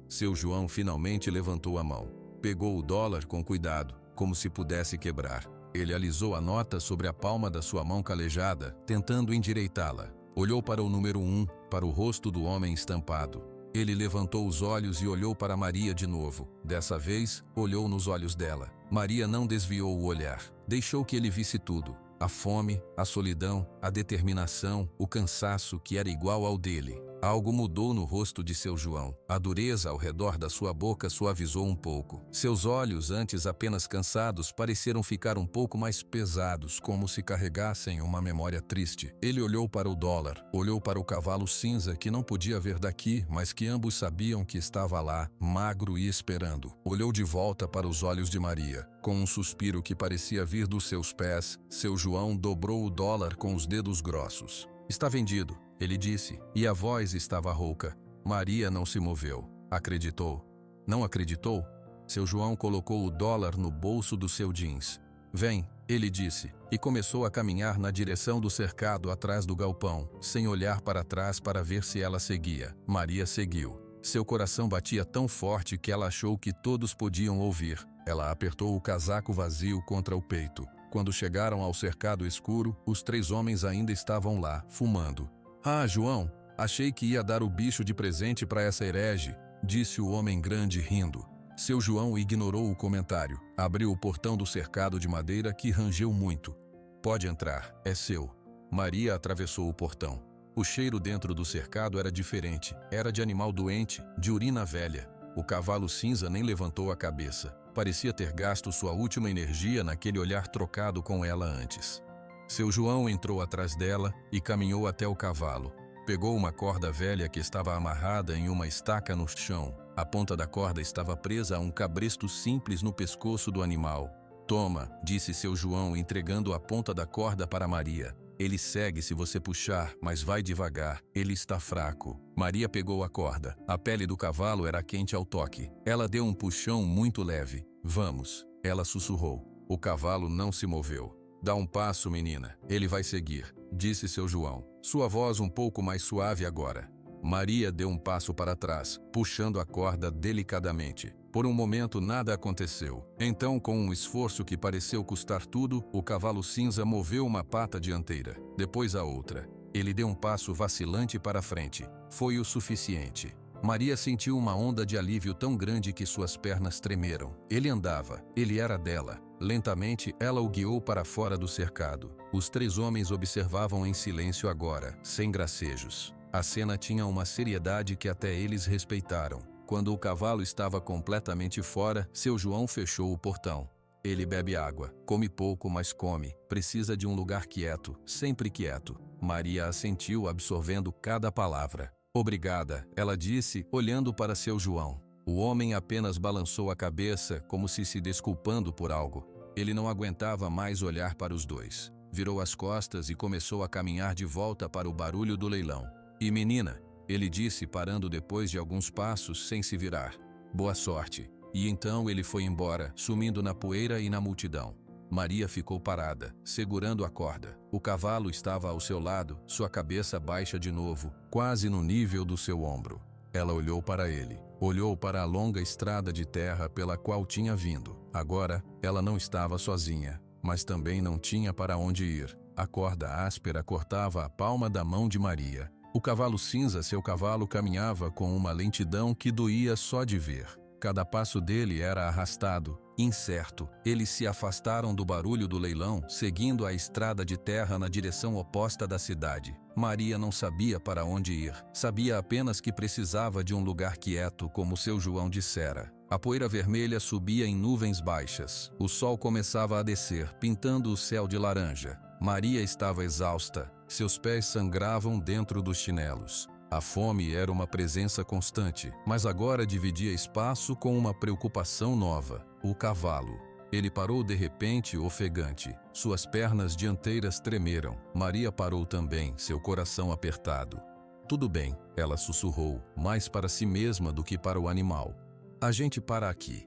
Seu João finalmente levantou a mão. Pegou o dólar com cuidado, como se pudesse quebrar. Ele alisou a nota sobre a palma da sua mão calejada, tentando endireitá-la. Olhou para o número 1, para o rosto do homem estampado. Ele levantou os olhos e olhou para Maria de novo. Dessa vez, olhou nos olhos dela. Maria não desviou o olhar. Deixou que ele visse tudo. A fome, a solidão, a determinação, o cansaço que era igual ao dele. Algo mudou no rosto de seu João. A dureza ao redor da sua boca suavizou um pouco. Seus olhos, antes apenas cansados, pareceram ficar um pouco mais pesados, como se carregassem uma memória triste. Ele olhou para o dólar, olhou para o cavalo cinza que não podia ver daqui, mas que ambos sabiam que estava lá, magro e esperando. Olhou de volta para os olhos de Maria. Com um suspiro que parecia vir dos seus pés, seu João dobrou o dólar com os dedos grossos. Está vendido, ele disse, e a voz estava rouca. Maria não se moveu. Acreditou. Não acreditou? Seu João colocou o dólar no bolso do seu jeans. Vem, ele disse, e começou a caminhar na direção do cercado atrás do galpão, sem olhar para trás para ver se ela seguia. Maria seguiu. Seu coração batia tão forte que ela achou que todos podiam ouvir. Ela apertou o casaco vazio contra o peito. Quando chegaram ao cercado escuro, os 3 homens ainda estavam lá, fumando. Ah, João, achei que ia dar o bicho de presente para essa herege, disse o homem grande rindo. Seu João ignorou o comentário. Abriu o portão do cercado de madeira que rangeu muito. Pode entrar, é seu. Maria atravessou o portão. O cheiro dentro do cercado era diferente. Era de animal doente, de urina velha. O cavalo cinza nem levantou a cabeça. Parecia ter gasto sua última energia naquele olhar trocado com ela antes. Seu João entrou atrás dela e caminhou até o cavalo. Pegou uma corda velha que estava amarrada em uma estaca no chão. A ponta da corda estava presa a um cabresto simples no pescoço do animal. Toma, disse seu João, entregando a ponta da corda para Maria. Ele segue se você puxar, mas vai devagar. Ele está fraco. Maria pegou a corda. A pele do cavalo era quente ao toque. Ela deu um puxão muito leve. Vamos, ela sussurrou. O cavalo não se moveu. Dá um passo, menina. Ele vai seguir, disse seu João. Sua voz um pouco mais suave agora. Maria deu um passo para trás, puxando a corda delicadamente. Por um momento nada aconteceu. Então, com um esforço que pareceu custar tudo, o cavalo cinza moveu uma pata dianteira, depois a outra. Ele deu um passo vacilante para frente. Foi o suficiente. Maria sentiu uma onda de alívio tão grande que suas pernas tremeram. Ele andava. Ele era dela. Lentamente, ela o guiou para fora do cercado. Os 3 homens observavam em silêncio agora, sem gracejos. A cena tinha uma seriedade que até eles respeitaram. Quando o cavalo estava completamente fora, seu João fechou o portão. Ele bebe água, come pouco, mas come, precisa de um lugar quieto, sempre quieto. Maria assentiu, absorvendo cada palavra. Obrigada, ela disse, olhando para seu João. O homem apenas balançou a cabeça, como se desculpando por algo. Ele não aguentava mais olhar para os dois. Virou as costas e começou a caminhar de volta para o barulho do leilão. E menina, ele disse, parando depois de alguns passos sem se virar. Boa sorte. E então ele foi embora, sumindo na poeira e na multidão. Maria ficou parada, segurando a corda. O cavalo estava ao seu lado, sua cabeça baixa de novo, quase no nível do seu ombro. Ela olhou para ele, olhou para a longa estrada de terra pela qual tinha vindo. Agora, ela não estava sozinha, mas também não tinha para onde ir. A corda áspera cortava a palma da mão de Maria. O cavalo cinza, seu cavalo, caminhava com uma lentidão que doía só de ver. Cada passo dele era arrastado, incerto. Eles se afastaram do barulho do leilão, seguindo a estrada de terra na direção oposta da cidade. Maria não sabia para onde ir. Sabia apenas que precisava de um lugar quieto, como seu João dissera. A poeira vermelha subia em nuvens baixas. O sol começava a descer, pintando o céu de laranja. Maria estava exausta. Seus pés sangravam dentro dos chinelos. A fome era uma presença constante, mas agora dividia espaço com uma preocupação nova: o cavalo. Ele parou de repente, ofegante. Suas pernas dianteiras tremeram. Maria parou também, seu coração apertado. Tudo bem, ela sussurrou, mais para si mesma do que para o animal. A gente para aqui.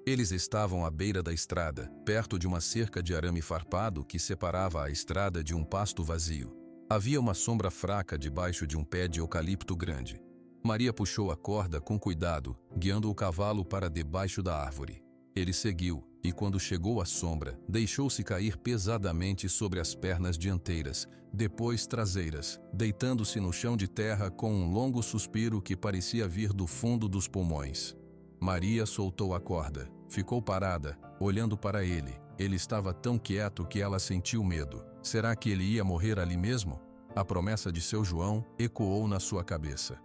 Eles estavam à beira da estrada, perto de uma cerca de arame farpado que separava a estrada de um pasto vazio. Havia uma sombra fraca debaixo de um pé de eucalipto grande. Maria puxou a corda com cuidado, guiando o cavalo para debaixo da árvore. Ele seguiu, e quando chegou à sombra, deixou-se cair pesadamente sobre as pernas dianteiras, depois traseiras, deitando-se no chão de terra com um longo suspiro que parecia vir do fundo dos pulmões. Maria soltou a corda, ficou parada, olhando para ele. Ele estava tão quieto que ela sentiu medo. Será que ele ia morrer ali mesmo? A promessa de seu João ecoou na sua cabeça.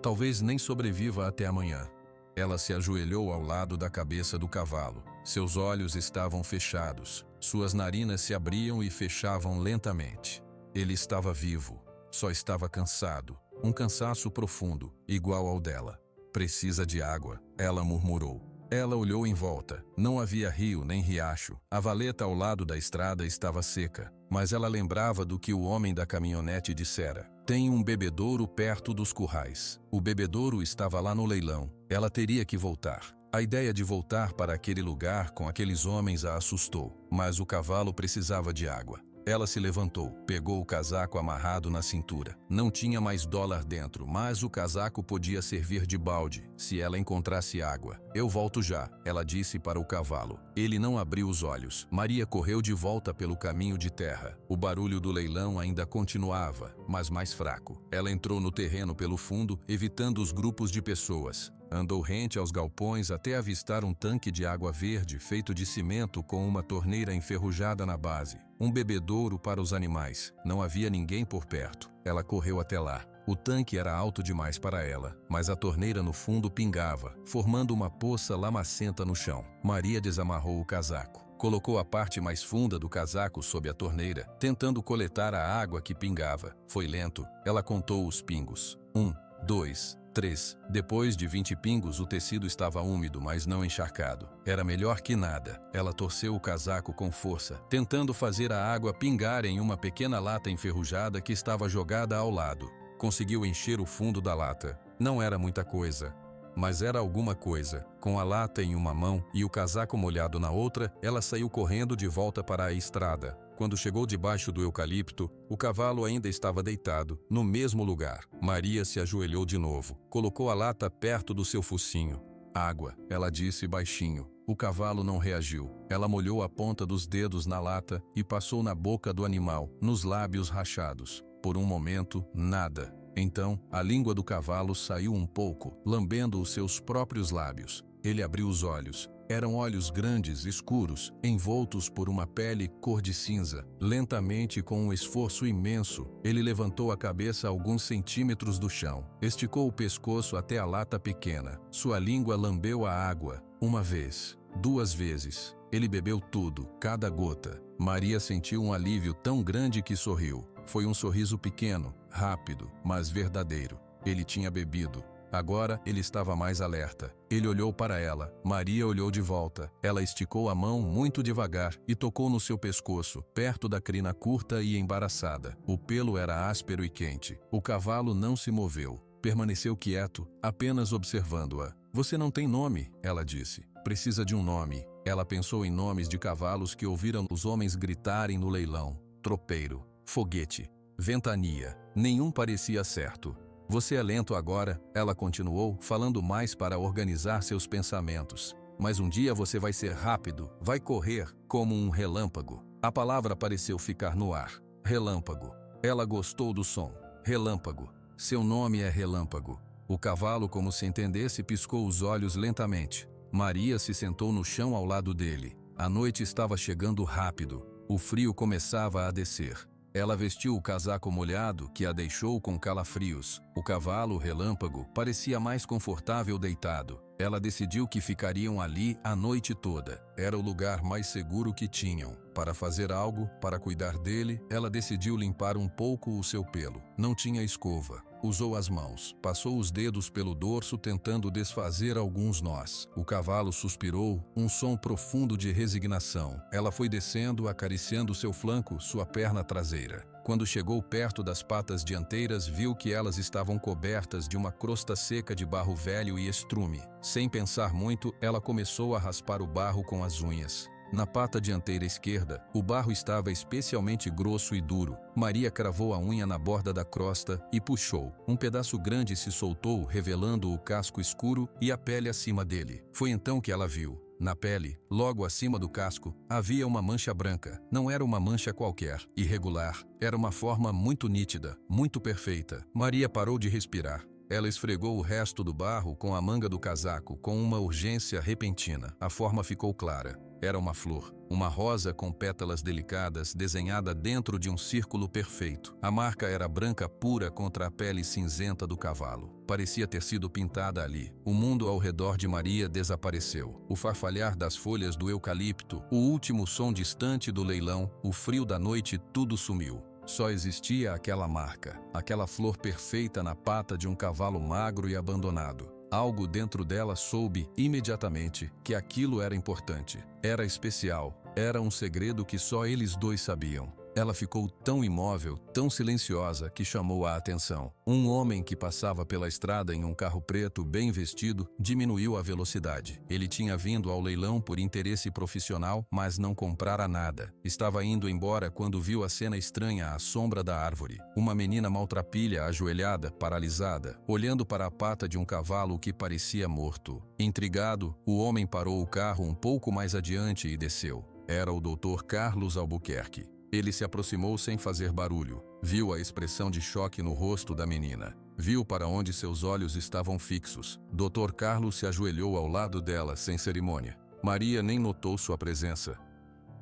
Talvez nem sobreviva até amanhã. Ela se ajoelhou ao lado da cabeça do cavalo. Seus olhos estavam fechados. Suas narinas se abriam e fechavam lentamente. Ele estava vivo, só estava cansado. Um cansaço profundo, igual ao dela. Precisa de água, ela murmurou. Ela olhou em volta. Não havia rio nem riacho. A valeta ao lado da estrada estava seca. Mas ela lembrava do que o homem da caminhonete dissera. Tem um bebedouro perto dos currais. O bebedouro estava lá no leilão. Ela teria que voltar. A ideia de voltar para aquele lugar com aqueles homens a assustou. Mas o cavalo precisava de água. Ela se levantou, pegou o casaco amarrado na cintura. Não tinha mais dólar dentro, mas o casaco podia servir de balde, se ela encontrasse água. Eu volto já, ela disse para o cavalo. Ele não abriu os olhos. Maria correu de volta pelo caminho de terra. O barulho do leilão ainda continuava, mas mais fraco. Ela entrou no terreno pelo fundo, evitando os grupos de pessoas. Andou rente aos galpões até avistar um tanque de água verde feito de cimento com uma torneira enferrujada na base. Um bebedouro para os animais. Não havia ninguém por perto. Ela correu até lá. O tanque era alto demais para ela, mas a torneira no fundo pingava, formando uma poça lamacenta no chão. Maria desamarrou o casaco. Colocou a parte mais funda do casaco sob a torneira, tentando coletar a água que pingava. Foi lento. Ela contou os pingos. 1, 2, 3. Depois de 20 pingos, o tecido estava úmido, mas não encharcado. Era melhor que nada. Ela torceu o casaco com força, tentando fazer a água pingar em uma pequena lata enferrujada que estava jogada ao lado. Conseguiu encher o fundo da lata. Não era muita coisa, mas era alguma coisa. Com a lata em uma mão e o casaco molhado na outra, ela saiu correndo de volta para a estrada. Quando chegou debaixo do eucalipto, o cavalo ainda estava deitado, no mesmo lugar. Maria se ajoelhou de novo, colocou a lata perto do seu focinho. Água, ela disse baixinho. O cavalo não reagiu. Ela molhou a ponta dos dedos na lata e passou na boca do animal, nos lábios rachados. Por um momento, nada. Então, a língua do cavalo saiu um pouco, lambendo os seus próprios lábios. Ele abriu os olhos. Eram olhos grandes, escuros, envoltos por uma pele cor de cinza. Lentamente, com um esforço imenso, ele levantou a cabeça alguns centímetros do chão. Esticou o pescoço até a lata pequena. Sua língua lambeu a água. Uma vez, 2 vezes. Ele bebeu tudo, cada gota. Maria sentiu um alívio tão grande que sorriu. Foi um sorriso pequeno, rápido, mas verdadeiro. Ele tinha bebido. Agora ele estava mais alerta. Ele olhou para ela. Maria olhou de volta. Ela esticou a mão muito devagar e tocou no seu pescoço, perto da crina curta e embaraçada. O pelo era áspero e quente. O cavalo não se moveu. Permaneceu quieto, apenas observando-a. Você não tem nome, ela disse. Precisa de um nome. Ela pensou em nomes de cavalos que ouviram os homens gritarem no leilão. Tropeiro, foguete, ventania. Nenhum parecia certo. Você é lento agora, ela continuou, falando mais para organizar seus pensamentos. Mas um dia você vai ser rápido, vai correr como um relâmpago. A palavra pareceu ficar no ar. Relâmpago. Ela gostou do som. Relâmpago. Seu nome é Relâmpago. O cavalo, como se entendesse, piscou os olhos lentamente. Maria se sentou no chão ao lado dele. A noite estava chegando rápido. O frio começava a descer. Ela vestiu o casaco molhado, que a deixou com calafrios. O cavalo, Relâmpago, parecia mais confortável deitado. Ela decidiu que ficariam ali a noite toda. Era o lugar mais seguro que tinham. Para fazer algo, para cuidar dele, ela decidiu limpar um pouco o seu pelo. Não tinha escova. Usou as mãos, passou os dedos pelo dorso tentando desfazer alguns nós. O cavalo suspirou, um som profundo de resignação. Ela foi descendo, acariciando seu flanco, sua perna traseira. Quando chegou perto das patas dianteiras, viu que elas estavam cobertas de uma crosta seca de barro velho e estrume. Sem pensar muito, ela começou a raspar o barro com as unhas. Na pata dianteira esquerda, o barro estava especialmente grosso e duro. Maria cravou a unha na borda da crosta e puxou. Um pedaço grande se soltou, revelando o casco escuro e a pele acima dele. Foi então que ela viu. Na pele, logo acima do casco, havia uma mancha branca. Não era uma mancha qualquer, irregular. Era uma forma muito nítida, muito perfeita. Maria parou de respirar. Ela esfregou o resto do barro com a manga do casaco, com uma urgência repentina. A forma ficou clara. Era uma flor, uma rosa com pétalas delicadas desenhada dentro de um círculo perfeito. A marca era branca pura contra a pele cinzenta do cavalo. Parecia ter sido pintada ali. O mundo ao redor de Maria desapareceu. O farfalhar das folhas do eucalipto, o último som distante do leilão, o frio da noite, tudo sumiu. Só existia aquela marca, aquela flor perfeita na pata de um cavalo magro e abandonado. Algo dentro dela soube, imediatamente, que aquilo era importante. Era especial. Era um segredo que só eles dois sabiam. Ela ficou tão imóvel, tão silenciosa, que chamou a atenção. Um homem que passava pela estrada em um carro preto bem vestido diminuiu a velocidade. Ele tinha vindo ao leilão por interesse profissional, mas não comprara nada. Estava indo embora quando viu a cena estranha à sombra da árvore. Uma menina maltrapilha, ajoelhada, paralisada, olhando para a pata de um cavalo que parecia morto. Intrigado, o homem parou o carro um pouco mais adiante e desceu. Era o Dr. Carlos Albuquerque. Ele se aproximou sem fazer barulho. Viu a expressão de choque no rosto da menina. Viu para onde seus olhos estavam fixos. Dr. Carlos se ajoelhou ao lado dela sem cerimônia. Maria nem notou sua presença.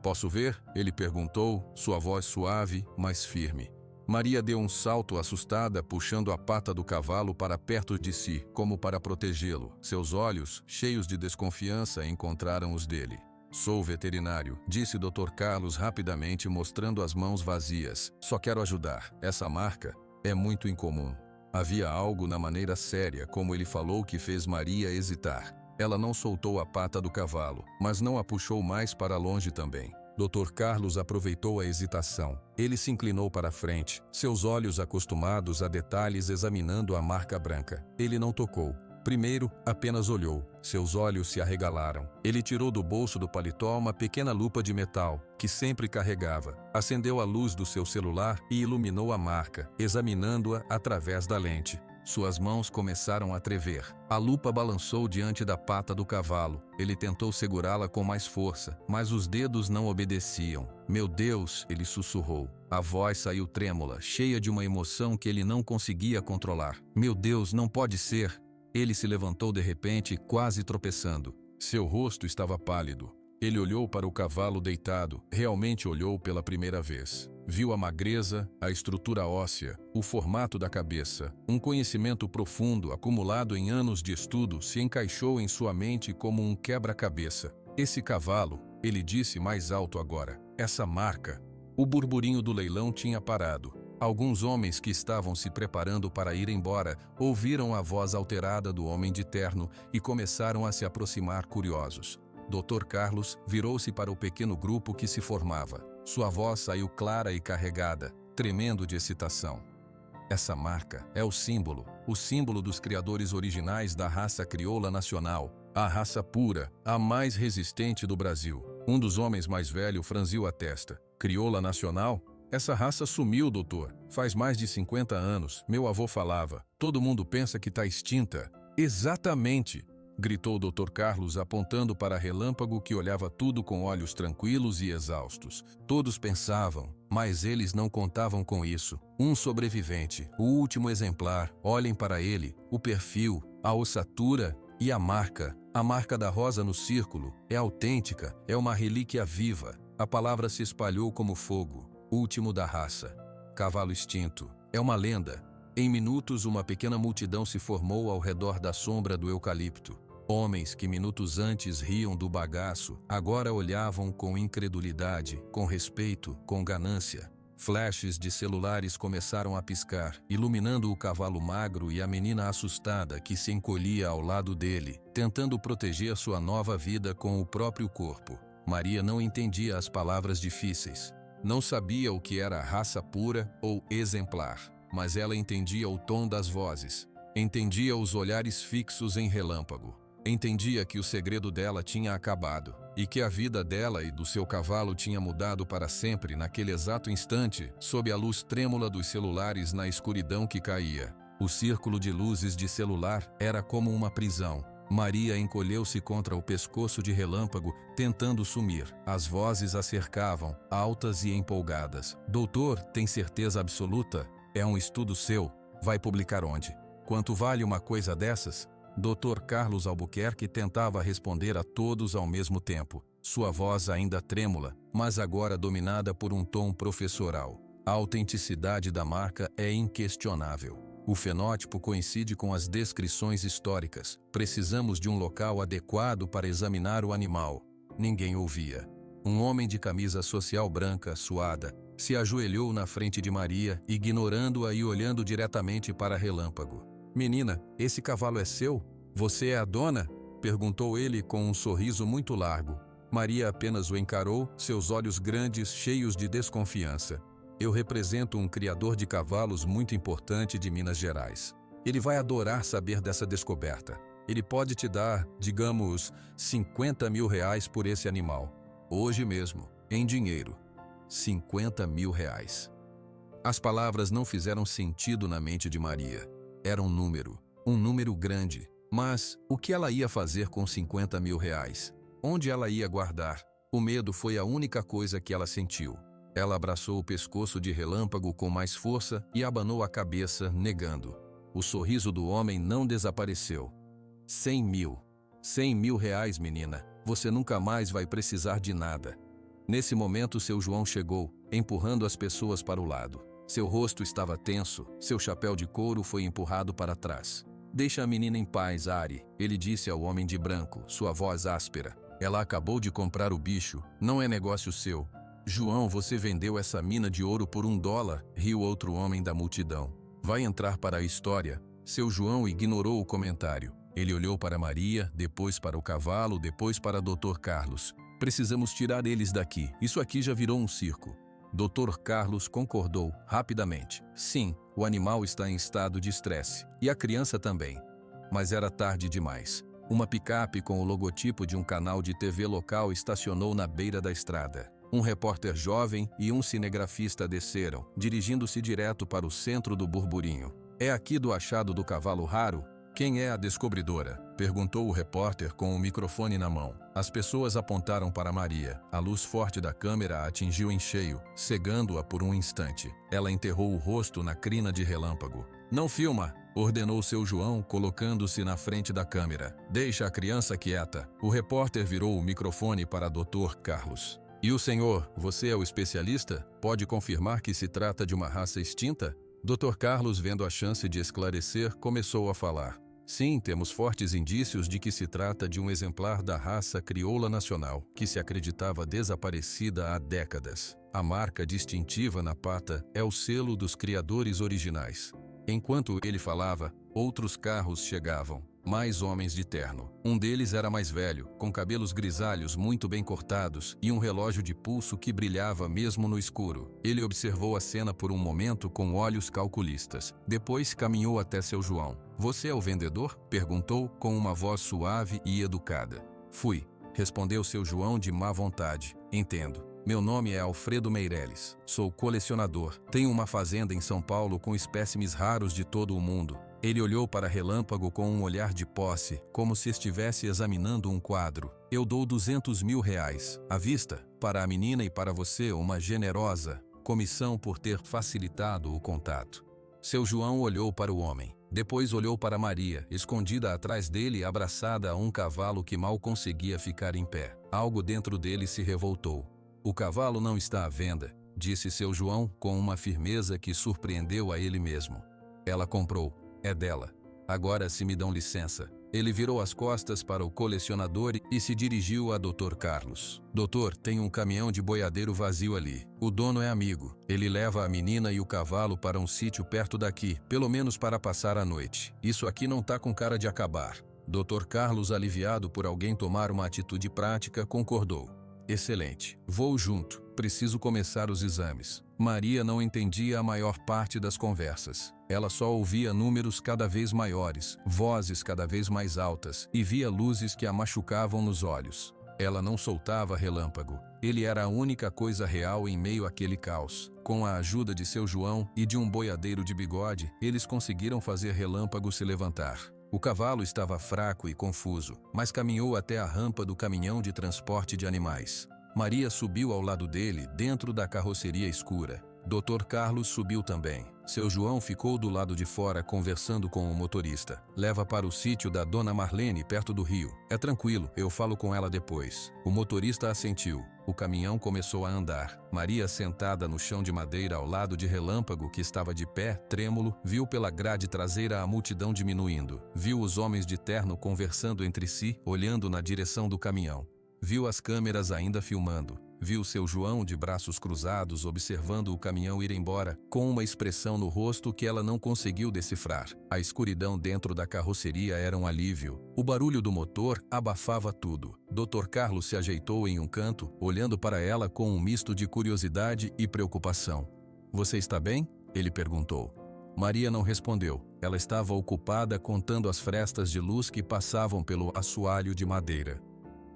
"Posso ver?" ele perguntou, sua voz suave, mas firme. Maria deu um salto assustada, puxando a pata do cavalo para perto de si, como para protegê-lo. Seus olhos, cheios de desconfiança, encontraram os dele. "Sou veterinário", disse Dr. Carlos rapidamente, mostrando as mãos vazias. "Só quero ajudar. Essa marca é muito incomum." Havia algo na maneira séria como ele falou que fez Maria hesitar. Ela não soltou a pata do cavalo, mas não a puxou mais para longe também. Dr. Carlos aproveitou a hesitação. Ele se inclinou para a frente, seus olhos acostumados a detalhes examinando a marca branca. Ele não tocou. Primeiro, apenas olhou. Seus olhos se arregalaram. Ele tirou do bolso do paletó uma pequena lupa de metal, que sempre carregava. Acendeu a luz do seu celular e iluminou a marca, examinando-a através da lente. Suas mãos começaram a tremer. A lupa balançou diante da pata do cavalo. Ele tentou segurá-la com mais força, mas os dedos não obedeciam. "Meu Deus!" ele sussurrou. A voz saiu trêmula, cheia de uma emoção que ele não conseguia controlar. "Meu Deus, não pode ser!" Ele se levantou de repente, quase tropeçando. Seu rosto estava pálido. Ele olhou para o cavalo deitado, realmente olhou pela primeira vez. Viu a magreza, a estrutura óssea, o formato da cabeça. Um conhecimento profundo, acumulado em anos de estudo, se encaixou em sua mente como um quebra-cabeça. Esse cavalo, ele disse mais alto agora, essa marca. O burburinho do leilão tinha parado. Alguns homens que estavam se preparando para ir embora ouviram a voz alterada do homem de terno e começaram a se aproximar curiosos. Dr. Carlos virou-se para o pequeno grupo que se formava. Sua voz saiu clara e carregada, tremendo de excitação. Essa marca é o símbolo dos criadores originais da raça crioula nacional, a raça pura, a mais resistente do Brasil. Um dos homens mais velhos franziu a testa. Crioula nacional? Essa raça sumiu, doutor. Faz mais de 50 anos, meu avô falava. Todo mundo pensa que está extinta. Exatamente! Gritou o Dr. Carlos apontando para Relâmpago que olhava tudo com olhos tranquilos e exaustos. Todos pensavam, mas eles não contavam com isso. Um sobrevivente, o último exemplar, olhem para ele, o perfil, a ossatura e a marca. A marca da rosa no círculo é autêntica, é uma relíquia viva. A palavra se espalhou como fogo. Último da raça. Cavalo extinto. É uma lenda. Em minutos, uma pequena multidão se formou ao redor da sombra do eucalipto. Homens que minutos antes riam do bagaço, agora olhavam com incredulidade, com respeito, com ganância. Flashes de celulares começaram a piscar, iluminando o cavalo magro e a menina assustada que se encolhia ao lado dele, tentando proteger sua nova vida com o próprio corpo. Maria não entendia as palavras difíceis. Não sabia o que era raça pura ou exemplar, mas ela entendia o tom das vozes. Entendia os olhares fixos em Relâmpago. Entendia que o segredo dela tinha acabado e que a vida dela e do seu cavalo tinha mudado para sempre naquele exato instante, sob a luz trêmula dos celulares na escuridão que caía. O círculo de luzes de celular era como uma prisão. Maria encolheu-se contra o pescoço de Relâmpago, tentando sumir. As vozes a cercavam, altas e empolgadas. Doutor, tem certeza absoluta? É um estudo seu. Vai publicar onde? Quanto vale uma coisa dessas? Dr. Carlos Albuquerque tentava responder a todos ao mesmo tempo, sua voz ainda trêmula, mas agora dominada por um tom professoral. A autenticidade da marca é inquestionável. O fenótipo coincide com as descrições históricas. Precisamos de um local adequado para examinar o animal. Ninguém ouvia. Um homem de camisa social branca, suada, se ajoelhou na frente de Maria, ignorando-a e olhando diretamente para Relâmpago. Menina, esse cavalo é seu? Você é a dona? Perguntou ele com um sorriso muito largo. Maria apenas o encarou, seus olhos grandes cheios de desconfiança. Eu represento um criador de cavalos muito importante de Minas Gerais. Ele vai adorar saber dessa descoberta. Ele pode te dar, digamos, 50 mil reais por esse animal. Hoje mesmo, em dinheiro. 50 mil reais. As palavras não fizeram sentido na mente de Maria. Era um número grande. Mas o que ela ia fazer com 50 mil reais? Onde ela ia guardar? O medo foi a única coisa que ela sentiu. Ela abraçou o pescoço de Relâmpago com mais força e abanou a cabeça, negando. O sorriso do homem não desapareceu. 100 mil. 100 mil reais, menina. Você nunca mais vai precisar de nada. Nesse momento, seu João chegou, empurrando as pessoas para o lado. Seu rosto estava tenso, seu chapéu de couro foi empurrado para trás. Deixa a menina em paz, Ari, ele disse ao homem de branco, sua voz áspera. Ela acabou de comprar o bicho, não é negócio seu. João, você vendeu essa mina de ouro por $1, riu outro homem da multidão. Vai entrar para a história. Seu João ignorou o comentário. Ele olhou para Maria, depois para o cavalo, depois para Dr. Carlos. Precisamos tirar eles daqui, isso aqui já virou um circo. Dr. Carlos concordou rapidamente. Sim, o animal está em estado de estresse. E a criança também. Mas era tarde demais. Uma picape com o logotipo de um canal de TV local estacionou na beira da estrada. Um repórter jovem e um cinegrafista desceram, dirigindo-se direto para o centro do burburinho. É aqui do achado do cavalo raro? Quem é a descobridora? Perguntou o repórter com o microfone na mão. As pessoas apontaram para Maria. A luz forte da câmera a atingiu em cheio, cegando-a por um instante. Ela enterrou o rosto na crina de Relâmpago. Não filma! ordenou seu João, colocando-se na frente da câmera. Deixa a criança quieta. O repórter virou o microfone para Dr. Carlos. E o senhor, você é o especialista? Pode confirmar que se trata de uma raça extinta? Dr. Carlos, vendo a chance de esclarecer, começou a falar. Sim, temos fortes indícios de que se trata de um exemplar da raça crioula nacional, que se acreditava desaparecida há décadas. A marca distintiva na pata é o selo dos criadores originais. Enquanto ele falava, outros carros chegavam. Mais homens de terno. Um deles era mais velho, com cabelos grisalhos muito bem cortados e um relógio de pulso que brilhava mesmo no escuro. Ele observou a cena por um momento com olhos calculistas. Depois caminhou até seu João. Você é o vendedor? Perguntou com uma voz suave e educada. Fui, respondeu seu João de má vontade. Entendo. Meu nome é Alfredo Meireles. Sou colecionador. Tenho uma fazenda em São Paulo com espécimes raros de todo o mundo. Ele olhou para Relâmpago com um olhar de posse, como se estivesse examinando um quadro. Eu dou R$200.000, à vista, para a menina e para você uma generosa comissão por ter facilitado o contato. Seu João olhou para o homem. Depois olhou para Maria, escondida atrás dele, abraçada a um cavalo que mal conseguia ficar em pé. Algo dentro dele se revoltou. O cavalo não está à venda, disse seu João com uma firmeza que surpreendeu a ele mesmo. Ela comprou. É dela. Agora, se me dão licença. Ele virou as costas para o colecionador e se dirigiu a Dr. Carlos. Doutor, tem um caminhão de boiadeiro vazio ali. O dono é amigo. Ele leva a menina e o cavalo para um sítio perto daqui, pelo menos para passar a noite. Isso aqui não tá com cara de acabar. Dr. Carlos, aliviado por alguém tomar uma atitude prática, concordou. Excelente. Vou junto. Preciso começar os exames. Maria não entendia a maior parte das conversas. Ela só ouvia números cada vez maiores, vozes cada vez mais altas e via luzes que a machucavam nos olhos. Ela não soltava Relâmpago. Ele era a única coisa real em meio àquele caos. Com a ajuda de seu João e de um boiadeiro de bigode, eles conseguiram fazer Relâmpago se levantar. O cavalo estava fraco e confuso, mas caminhou até a rampa do caminhão de transporte de animais. Maria subiu ao lado dele, dentro da carroceria escura. Dr. Carlos subiu também. Seu João ficou do lado de fora conversando com o motorista. Leva para o sítio da Dona Marlene, perto do rio. É tranquilo, eu falo com ela depois. O motorista assentiu. O caminhão começou a andar. Maria, sentada no chão de madeira ao lado de Relâmpago, que estava de pé, trêmulo, viu pela grade traseira a multidão diminuindo. Viu os homens de terno conversando entre si, olhando na direção do caminhão. Viu as câmeras ainda filmando. Viu seu João de braços cruzados observando o caminhão ir embora, com uma expressão no rosto que ela não conseguiu decifrar. A escuridão dentro da carroceria era um alívio. O barulho do motor abafava tudo. Dr. Carlos se ajeitou em um canto, olhando para ela com um misto de curiosidade e preocupação. Você está bem? Ele perguntou. Maria não respondeu. Ela estava ocupada contando as frestas de luz que passavam pelo assoalho de madeira.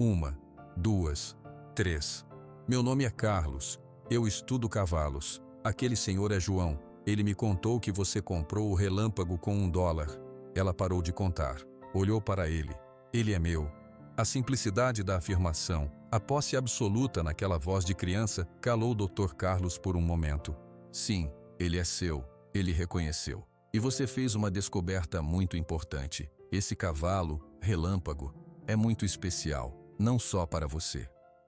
1, 2, 3. Meu nome é Carlos. Eu estudo cavalos. Aquele senhor é João. Ele me contou que você comprou o Relâmpago com $1. Ela parou de contar. Olhou para ele. Ele é meu. A simplicidade da afirmação, a posse absoluta naquela voz de criança, calou o Dr. Carlos por um momento. Sim, ele é seu. Ele reconheceu. E você fez uma descoberta muito importante. Esse cavalo, Relâmpago, é muito especial. Não só para você.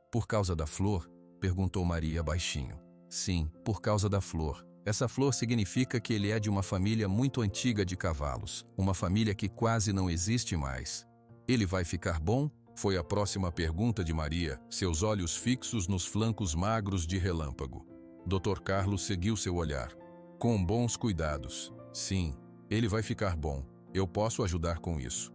Por causa da flor? Perguntou Maria baixinho. Sim, por causa da flor. Essa flor significa que ele é de uma família muito antiga de cavalos. Uma família que quase não existe mais. Ele vai ficar bom? Foi a próxima pergunta de Maria, seus olhos fixos nos flancos magros de Relâmpago. Dr. Carlos seguiu seu olhar. Com bons cuidados. Sim, ele vai ficar bom. Eu posso ajudar com isso.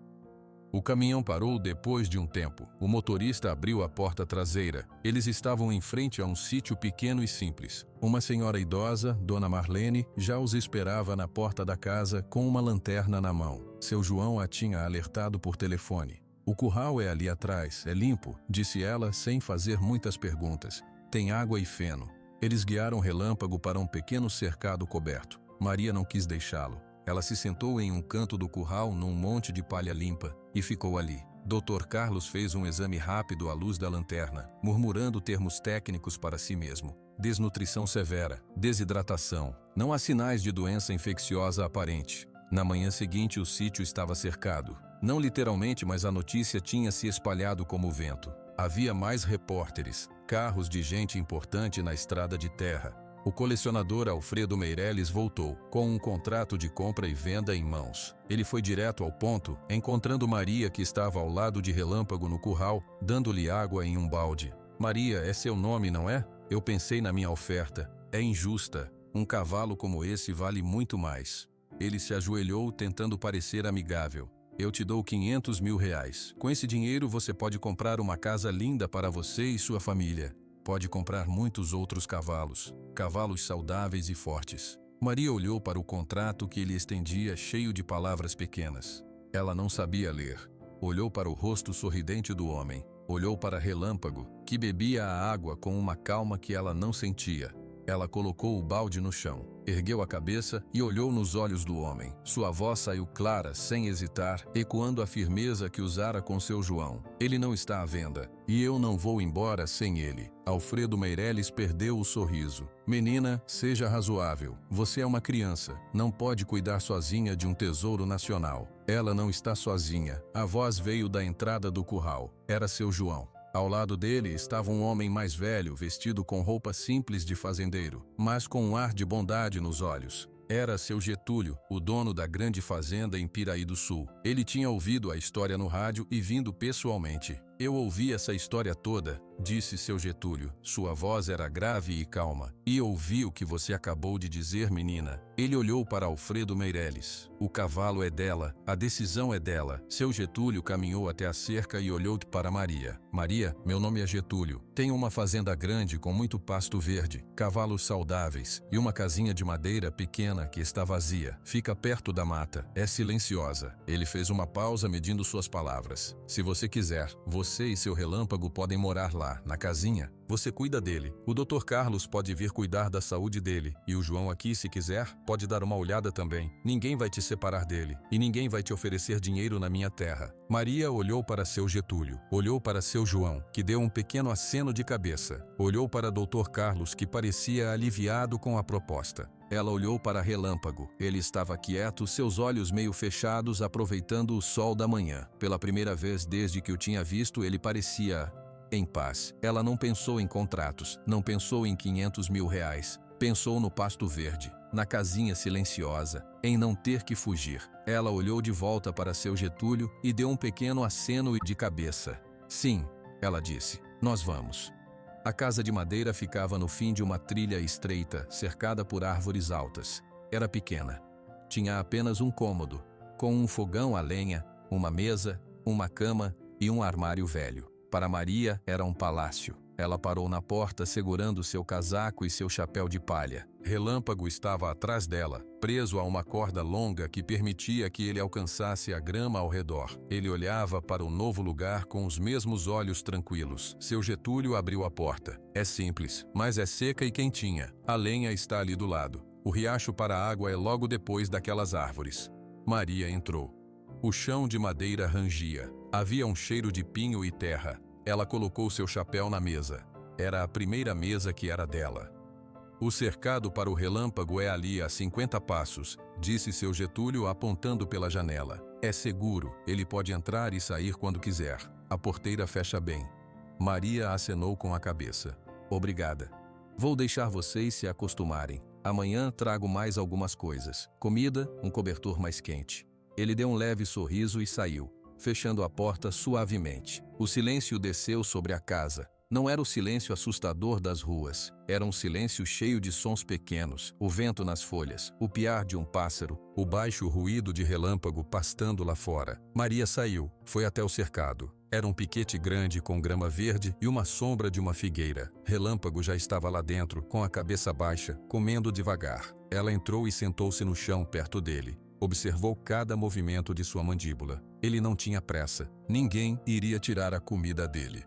O caminhão parou depois de um tempo. O motorista abriu a porta traseira. Eles estavam em frente a um sítio pequeno e simples. Uma senhora idosa, Dona Marlene, já os esperava na porta da casa com uma lanterna na mão. Seu João a tinha alertado por telefone. O curral é ali atrás, é limpo, disse ela sem fazer muitas perguntas. Tem água e feno. Eles guiaram Relâmpago para um pequeno cercado coberto. Maria não quis deixá-lo. Ela se sentou em um canto do curral num monte de palha limpa e ficou ali. Dr. Carlos fez um exame rápido à luz da lanterna, murmurando termos técnicos para si mesmo. Desnutrição severa, desidratação. Não há sinais de doença infecciosa aparente. Na manhã seguinte, o sítio estava cercado. Não literalmente, mas a notícia tinha se espalhado como vento. Havia mais repórteres, carros de gente importante na estrada de terra. O colecionador Alfredo Meirelles voltou, com um contrato de compra e venda em mãos. Ele foi direto ao ponto, encontrando Maria, que estava ao lado de Relâmpago no curral, dando-lhe água em um balde. Maria, é seu nome, não é? Eu pensei na minha oferta. É injusta. Um cavalo como esse vale muito mais. Ele se ajoelhou, tentando parecer amigável. Eu te dou 500 mil reais. Com esse dinheiro você pode comprar uma casa linda para você e sua família. Pode comprar muitos outros cavalos. Cavalos saudáveis e fortes. Maria olhou para o contrato que ele estendia, cheio de palavras pequenas. Ela não sabia ler. Olhou para o rosto sorridente do homem. Olhou para Relâmpago, que bebia a água com uma calma que ela não sentia. Ela colocou o balde no chão, ergueu a cabeça e olhou nos olhos do homem. Sua voz saiu clara, sem hesitar, ecoando a firmeza que usara com seu João. Ele não está à venda, e eu não vou embora sem ele. Alfredo Meirelles perdeu o sorriso. Menina, seja razoável. Você é uma criança. Não pode cuidar sozinha de um tesouro nacional. Ela não está sozinha. A voz veio da entrada do curral. Era seu João. Ao lado dele estava um homem mais velho, vestido com roupa simples de fazendeiro, mas com um ar de bondade nos olhos. Era seu Getúlio, o dono da grande fazenda em Piraí do Sul. Ele tinha ouvido a história no rádio e vindo pessoalmente. Eu ouvi essa história toda, disse seu Getúlio. Sua voz era grave e calma. E ouvi o que você acabou de dizer, menina. Ele olhou para Alfredo Meirelles. O cavalo é dela, a decisão é dela. Seu Getúlio caminhou até a cerca e olhou para Maria. Maria, meu nome é Getúlio. Tenho uma fazenda grande com muito pasto verde, cavalos saudáveis e uma casinha de madeira pequena que está vazia. Fica perto da mata. É silenciosa. Ele fez uma pausa medindo suas palavras. Se você quiser, você e seu Relâmpago podem morar lá, na casinha. Você cuida dele. O Dr. Carlos pode vir cuidar da saúde dele. E o João aqui, se quiser, pode dar uma olhada também. Ninguém vai te separar dele. E ninguém vai te oferecer dinheiro na minha terra. Maria olhou para seu Getúlio. Olhou para seu João, que deu um pequeno aceno de cabeça. Olhou para Dr. Carlos, que parecia aliviado com a proposta. Ela olhou para Relâmpago. Ele estava quieto, seus olhos meio fechados, aproveitando o sol da manhã. Pela primeira vez desde que o tinha visto, ele parecia em paz. Ela não pensou em contratos, não pensou em 500 mil reais. Pensou no pasto verde, na casinha silenciosa, em não ter que fugir. Ela olhou de volta para seu Getúlio e deu um pequeno aceno de cabeça. Sim, ela disse, nós vamos. A casa de madeira ficava no fim de uma trilha estreita, cercada por árvores altas. Era pequena. Tinha apenas um cômodo, com um fogão a lenha, uma mesa, uma cama e um armário velho. Para Maria, era um palácio. Ela parou na porta segurando seu casaco e seu chapéu de palha. Relâmpago estava atrás dela, preso a uma corda longa que permitia que ele alcançasse a grama ao redor. Ele olhava para o novo lugar com os mesmos olhos tranquilos. Seu Getúlio abriu a porta. É simples, mas é seca e quentinha. A lenha está ali do lado. O riacho para a água é logo depois daquelas árvores. Maria entrou. O chão de madeira rangia. Havia um cheiro de pinho e terra. Ela colocou seu chapéu na mesa. Era a primeira mesa que era dela. O cercado para o Relâmpago é ali a 50 passos, disse seu Getúlio apontando pela janela. É seguro, ele pode entrar e sair quando quiser. A porteira fecha bem. Maria acenou com a cabeça. Obrigada. Vou deixar vocês se acostumarem. Amanhã trago mais algumas coisas. Comida, um cobertor mais quente. Ele deu um leve sorriso e saiu, fechando a porta suavemente. O silêncio desceu sobre a casa. Não era o silêncio assustador das ruas. Era um silêncio cheio de sons pequenos, o vento nas folhas, o piar de um pássaro, o baixo ruído de Relâmpago pastando lá fora. Maria saiu, foi até o cercado. Era um piquete grande com grama verde e uma sombra de uma figueira. Relâmpago já estava lá dentro, com a cabeça baixa, comendo devagar. Ela entrou e sentou-se no chão perto dele. Observou cada movimento de sua mandíbula. Ele não tinha pressa. Ninguém iria tirar a comida dele.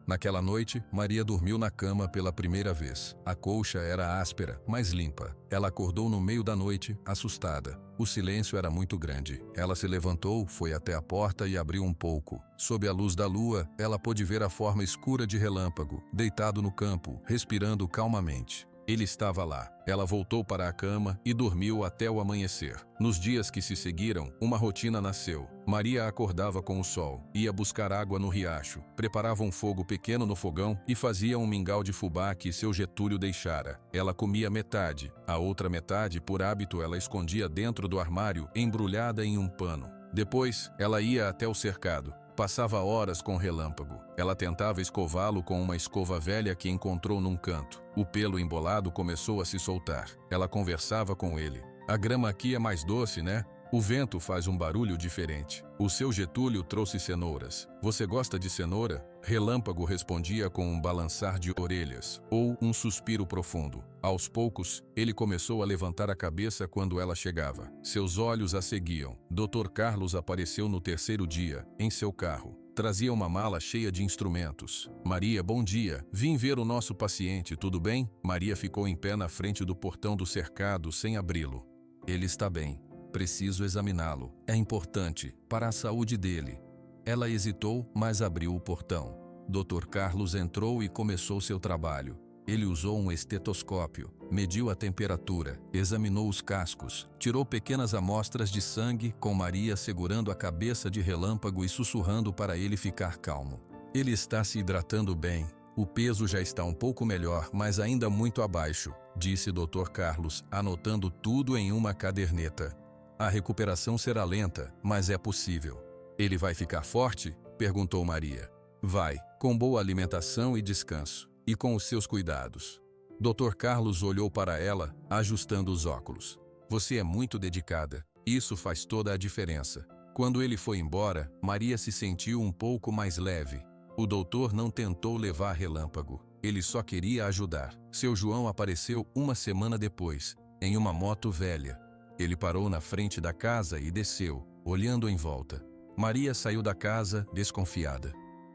Naquela noite, Maria dormiu na cama pela primeira vez. A colcha era áspera, mas limpa. Ela acordou no meio da noite, assustada. O silêncio era muito grande. Ela se levantou, foi até a porta e abriu um pouco. Sob a luz da lua, ela pôde ver a forma escura de Relâmpago, deitado no campo, respirando calmamente. Ele estava lá. Ela voltou para a cama e dormiu até o amanhecer. Nos dias que se seguiram, uma rotina nasceu. Maria acordava com o sol, ia buscar água no riacho, preparava um fogo pequeno no fogão e fazia um mingau de fubá que seu Getúlio deixara. Ela comia metade, a outra metade, por hábito, ela escondia dentro do armário, embrulhada em um pano. Depois, ela ia até o cercado. Passava horas com Relâmpago. Ela tentava escová-lo com uma escova velha que encontrou num canto. O pelo embolado começou a se soltar. Ela conversava com ele. A grama aqui é mais doce, né? O vento faz um barulho diferente. O seu Getúlio trouxe cenouras. Você gosta de cenoura? Relâmpago respondia com um balançar de orelhas, ou um suspiro profundo. Aos poucos, ele começou a levantar a cabeça quando ela chegava. Seus olhos a seguiam. Dr. Carlos apareceu no terceiro dia, em seu carro. Trazia uma mala cheia de instrumentos. Maria, bom dia. Vim ver o nosso paciente, tudo bem? Maria ficou em pé na frente do portão do cercado, sem abri-lo. Ele está bem. Preciso examiná-lo. É importante, para a saúde dele. Ela hesitou, mas abriu o portão. Dr. Carlos entrou e começou seu trabalho. Ele usou um estetoscópio, mediu a temperatura, examinou os cascos, tirou pequenas amostras de sangue, com Maria segurando a cabeça de Relâmpago e sussurrando para ele ficar calmo. Ele está se hidratando bem. O peso já está um pouco melhor, mas ainda muito abaixo, disse Dr. Carlos, anotando tudo em uma caderneta. A recuperação será lenta, mas é possível. Ele vai ficar forte? Perguntou Maria. Vai, com boa alimentação e descanso, e com os seus cuidados. Dr. Carlos olhou para ela, ajustando os óculos. Você é muito dedicada, isso faz toda a diferença. Quando ele foi embora, Maria se sentiu um pouco mais leve. O doutor não tentou levar Relâmpago, ele só queria ajudar. Seu João apareceu uma semana depois, em uma moto velha. Ele parou na frente da casa e desceu, olhando em volta. Maria saiu da casa, desconfiada.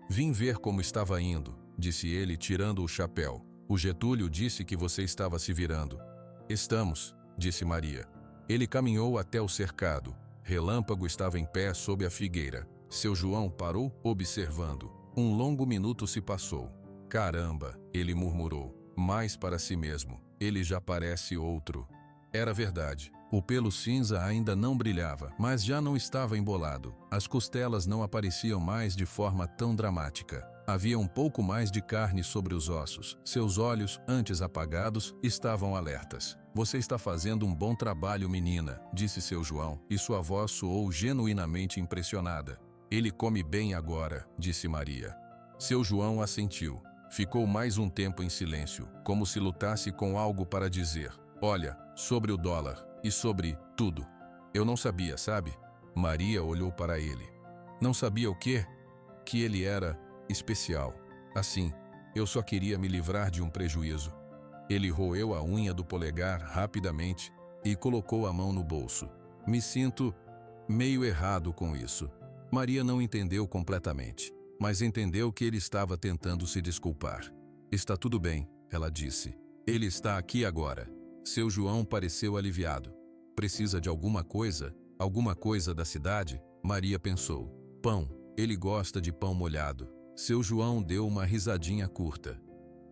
Vim ver como estava indo, disse ele, tirando o chapéu. O Getúlio disse que você estava se virando. Estamos, disse Maria. Ele caminhou até o cercado. Relâmpago estava em pé sob a figueira. Seu João parou, observando. Um longo minuto se passou. Caramba, ele murmurou, mais para si mesmo. Ele já parece outro. Era verdade. O pelo cinza ainda não brilhava, mas já não estava embolado. As costelas não apareciam mais de forma tão dramática. Havia um pouco mais de carne sobre os ossos. Seus olhos, antes apagados, estavam alertas. Você está fazendo um bom trabalho, menina, disse seu João, e sua voz soou genuinamente impressionada. Ele come bem agora, disse Maria. Seu João assentiu. Ficou mais um tempo em silêncio, como se lutasse com algo para dizer. Olha, sobre o dólar. E sobre tudo. Eu não sabia, sabe? Maria olhou para ele. Não sabia o quê? Que ele era especial. Assim, eu só queria me livrar de um prejuízo. Ele roeu a unha do polegar rapidamente e colocou a mão no bolso. Me sinto meio errado com isso. Maria não entendeu completamente, mas entendeu que ele estava tentando se desculpar. Está tudo bem, ela disse. Ele está aqui agora. Seu João pareceu aliviado. Precisa de alguma coisa da cidade? Maria pensou. Pão. Ele gosta de pão molhado. Seu João deu uma risadinha curta.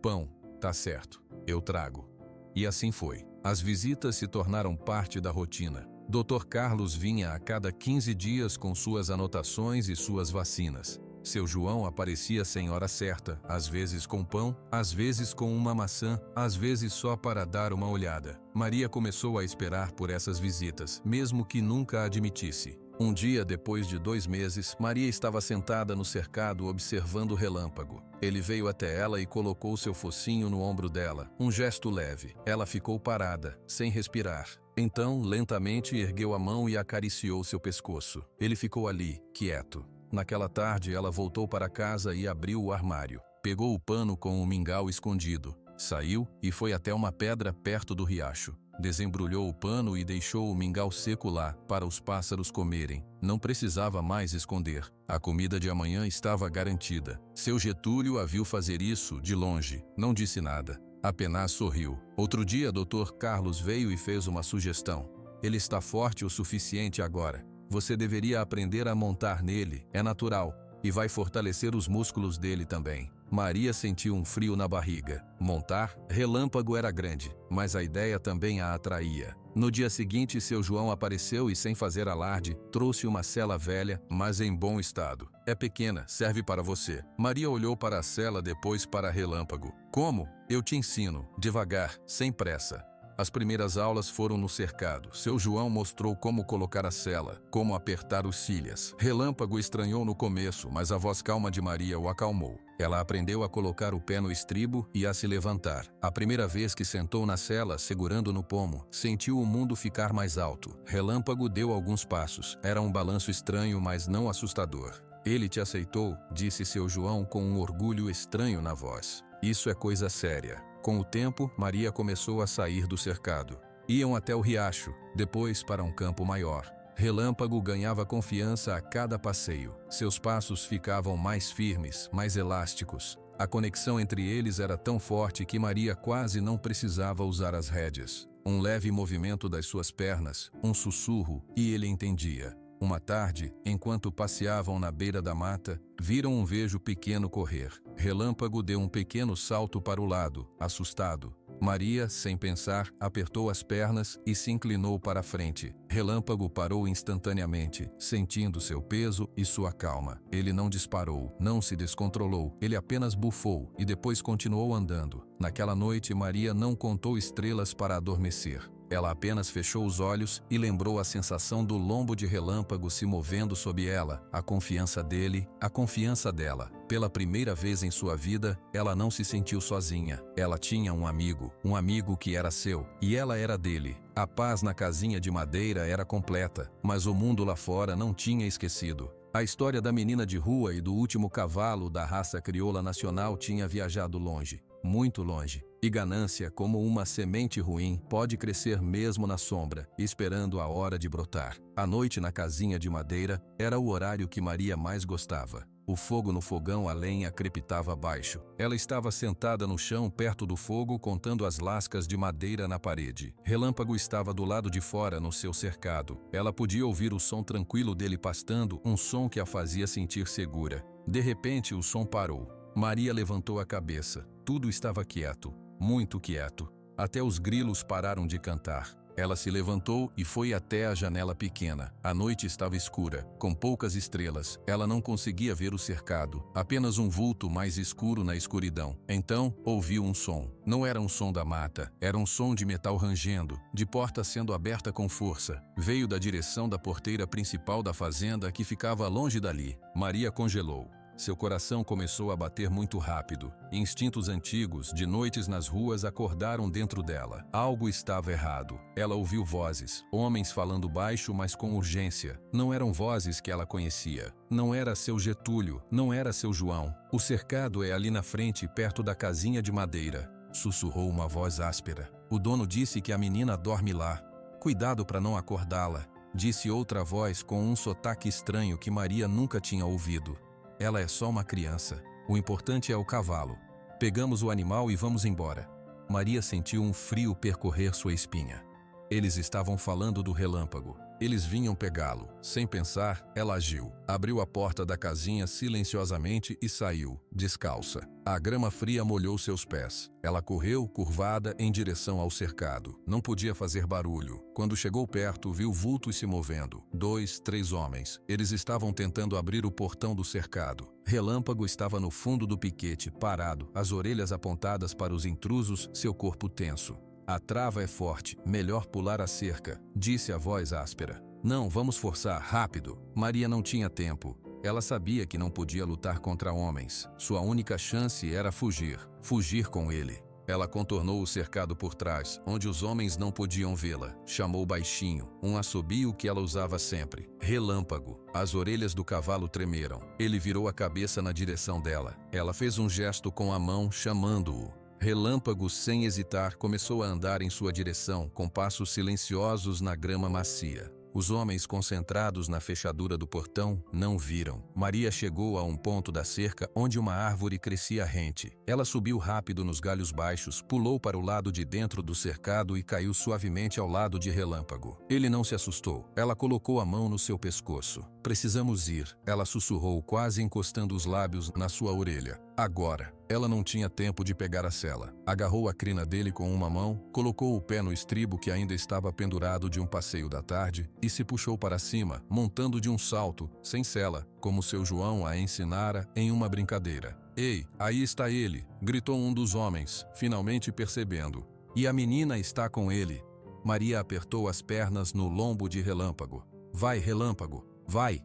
Pão, tá certo. Eu trago. E assim foi. As visitas se tornaram parte da rotina. Dr. Carlos vinha a cada 15 dias com suas anotações e suas vacinas. Seu João aparecia sem hora certa, às vezes com pão, às vezes com uma maçã, às vezes só para dar uma olhada. Maria começou a esperar por essas visitas, mesmo que nunca admitisse. Um dia, depois de 2 meses, Maria estava sentada no cercado observando o Relâmpago. Ele veio até ela e colocou seu focinho no ombro dela, um gesto leve. Ela ficou parada, sem respirar. Então, lentamente ergueu a mão e acariciou seu pescoço. Ele ficou ali, quieto. Naquela tarde, ela voltou para casa e abriu o armário. Pegou o pano com o mingau escondido. Saiu e foi até uma pedra perto do riacho. Desembrulhou o pano e deixou o mingau seco lá, para os pássaros comerem. Não precisava mais esconder. A comida de amanhã estava garantida. Seu Getúlio a viu fazer isso, de longe. Não disse nada. Apenas sorriu. Outro dia, Dr. Carlos veio e fez uma sugestão. Ele está forte o suficiente agora. Você deveria aprender a montar nele, é natural, e vai fortalecer os músculos dele também. Maria sentiu um frio na barriga. Montar Relâmpago era grande, mas a ideia também a atraía. No dia seguinte, seu João apareceu e, sem fazer alarde, trouxe uma sela velha, mas em bom estado. É pequena, serve para você. Maria olhou para a sela, depois para Relâmpago. Como? Eu te ensino, devagar, sem pressa. As primeiras aulas foram no cercado. Seu João mostrou como colocar a sela, como apertar os cilhas. Relâmpago estranhou no começo, mas a voz calma de Maria o acalmou. Ela aprendeu a colocar o pé no estribo e a se levantar. A primeira vez que sentou na sela, segurando no pomo, sentiu o mundo ficar mais alto. Relâmpago deu alguns passos. Era um balanço estranho, mas não assustador. Ele te aceitou, disse seu João com um orgulho estranho na voz. Isso é coisa séria. Com o tempo, Maria começou a sair do cercado. Iam até o riacho, depois para um campo maior. Relâmpago ganhava confiança a cada passeio. Seus passos ficavam mais firmes, mais elásticos. A conexão entre eles era tão forte que Maria quase não precisava usar as rédeas. Um leve movimento das suas pernas, um sussurro, e ele entendia. Uma tarde, enquanto passeavam na beira da mata, viram um vejo pequeno correr. Relâmpago deu um pequeno salto para o lado, assustado. Maria, sem pensar, apertou as pernas e se inclinou para a frente. Relâmpago parou instantaneamente, sentindo seu peso e sua calma. Ele não disparou, não se descontrolou, ele apenas bufou e depois continuou andando. Naquela noite, Maria não contou estrelas para adormecer. Ela apenas fechou os olhos e lembrou a sensação do lombo de Relâmpago se movendo sob ela, a confiança dele, a confiança dela. Pela primeira vez em sua vida, ela não se sentiu sozinha. Ela tinha um amigo que era seu, e ela era dele. A paz na casinha de madeira era completa, mas o mundo lá fora não tinha esquecido. A história da menina de rua e do último cavalo da raça crioula nacional tinha viajado longe. Muito longe. E ganância, como uma semente ruim, pode crescer mesmo na sombra, esperando a hora de brotar. A noite na casinha de madeira era o horário que Maria mais gostava. O fogo no fogão a lenha crepitava abaixo. Ela estava sentada no chão perto do fogo, contando as lascas de madeira na parede. Relâmpago estava do lado de fora no seu cercado. Ela podia ouvir o som tranquilo dele pastando, um som que a fazia sentir segura. De repente, o som parou. Maria levantou a cabeça. Tudo estava quieto, muito quieto. Até os grilos pararam de cantar. Ela se levantou e foi até a janela pequena. A noite estava escura, com poucas estrelas. Ela não conseguia ver o cercado, apenas um vulto mais escuro na escuridão. Então, ouviu um som. Não era um som da mata, era um som de metal rangendo, de porta sendo aberta com força. Veio da direção da porteira principal da fazenda, que ficava longe dali. Maria congelou. Seu coração começou a bater muito rápido. Instintos antigos, de noites nas ruas, acordaram dentro dela. Algo estava errado. Ela ouviu vozes, homens falando baixo, mas com urgência. Não eram vozes que ela conhecia. Não era seu Getúlio, não era seu João. O cercado é ali na frente, perto da casinha de madeira. Sussurrou uma voz áspera. O dono disse que a menina dorme lá. Cuidado para não acordá-la, disse outra voz com um sotaque estranho que Maria nunca tinha ouvido. Ela é só uma criança. O importante é o cavalo. Pegamos o animal e vamos embora. Maria sentiu um frio percorrer sua espinha. Eles estavam falando do Relâmpago. Eles vinham pegá-lo. Sem pensar, ela agiu. Abriu a porta da casinha silenciosamente e saiu, descalça. A grama fria molhou seus pés. Ela correu, curvada, em direção ao cercado. Não podia fazer barulho. Quando chegou perto, viu vultos se movendo. 2, 3 homens. Eles estavam tentando abrir o portão do cercado. Relâmpago estava no fundo do piquete, parado, as orelhas apontadas para os intrusos, seu corpo tenso. A trava é forte, melhor pular a cerca, disse a voz áspera. Não, vamos forçar, rápido. Maria não tinha tempo. Ela sabia que não podia lutar contra homens. Sua única chance era fugir. Fugir com ele. Ela contornou o cercado por trás, onde os homens não podiam vê-la. Chamou baixinho, um assobio que ela usava sempre. Relâmpago. As orelhas do cavalo tremeram. Ele virou a cabeça na direção dela. Ela fez um gesto com a mão, chamando-o. Relâmpago, sem hesitar, começou a andar em sua direção, com passos silenciosos na grama macia. Os homens concentrados na fechadura do portão não viram. Maria chegou a um ponto da cerca onde uma árvore crescia rente. Ela subiu rápido nos galhos baixos, pulou para o lado de dentro do cercado e caiu suavemente ao lado de Relâmpago. Ele não se assustou. Ela colocou a mão no seu pescoço. Precisamos ir, ela sussurrou, quase encostando os lábios na sua orelha. Agora, ela não tinha tempo de pegar a sela. Agarrou a crina dele com uma mão, colocou o pé no estribo que ainda estava pendurado de um passeio da tarde e se puxou para cima, montando de um salto, sem sela, como seu João a ensinara em uma brincadeira. "Ei, aí está ele!" gritou um dos homens, finalmente percebendo. "E a menina está com ele." Maria apertou as pernas no lombo de Relâmpago. "Vai, Relâmpago, vai!"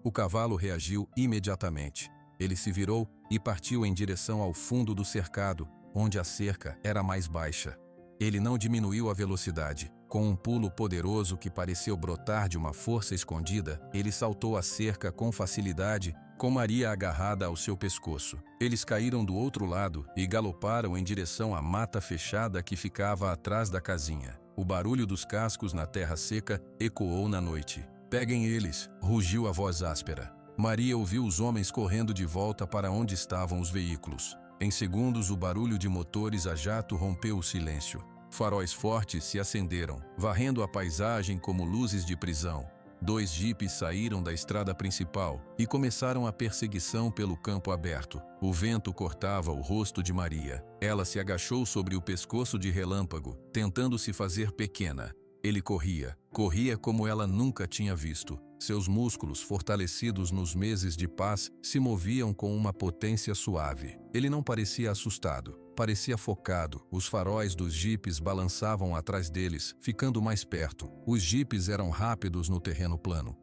O cavalo reagiu imediatamente. Ele se virou e partiu em direção ao fundo do cercado, onde a cerca era mais baixa. Ele não diminuiu a velocidade. Com um pulo poderoso que pareceu brotar de uma força escondida, ele saltou a cerca com facilidade, com Maria agarrada ao seu pescoço. Eles caíram do outro lado e galoparam em direção à mata fechada que ficava atrás da casinha. O barulho dos cascos na terra seca ecoou na noite. "Peguem eles!" rugiu a voz áspera. Maria ouviu os homens correndo de volta para onde estavam os veículos. Em segundos, o barulho de motores a jato rompeu o silêncio. Faróis fortes se acenderam, varrendo a paisagem como luzes de prisão. 2 jipes saíram da estrada principal e começaram a perseguição pelo campo aberto. O vento cortava o rosto de Maria. Ela se agachou sobre o pescoço de Relâmpago, tentando se fazer pequena. Ele corria como ela nunca tinha visto. Seus músculos, fortalecidos nos meses de paz, se moviam com uma potência suave. Ele não parecia assustado, parecia focado. Os faróis dos jipes balançavam atrás deles, ficando mais perto. Os jipes eram rápidos no terreno plano.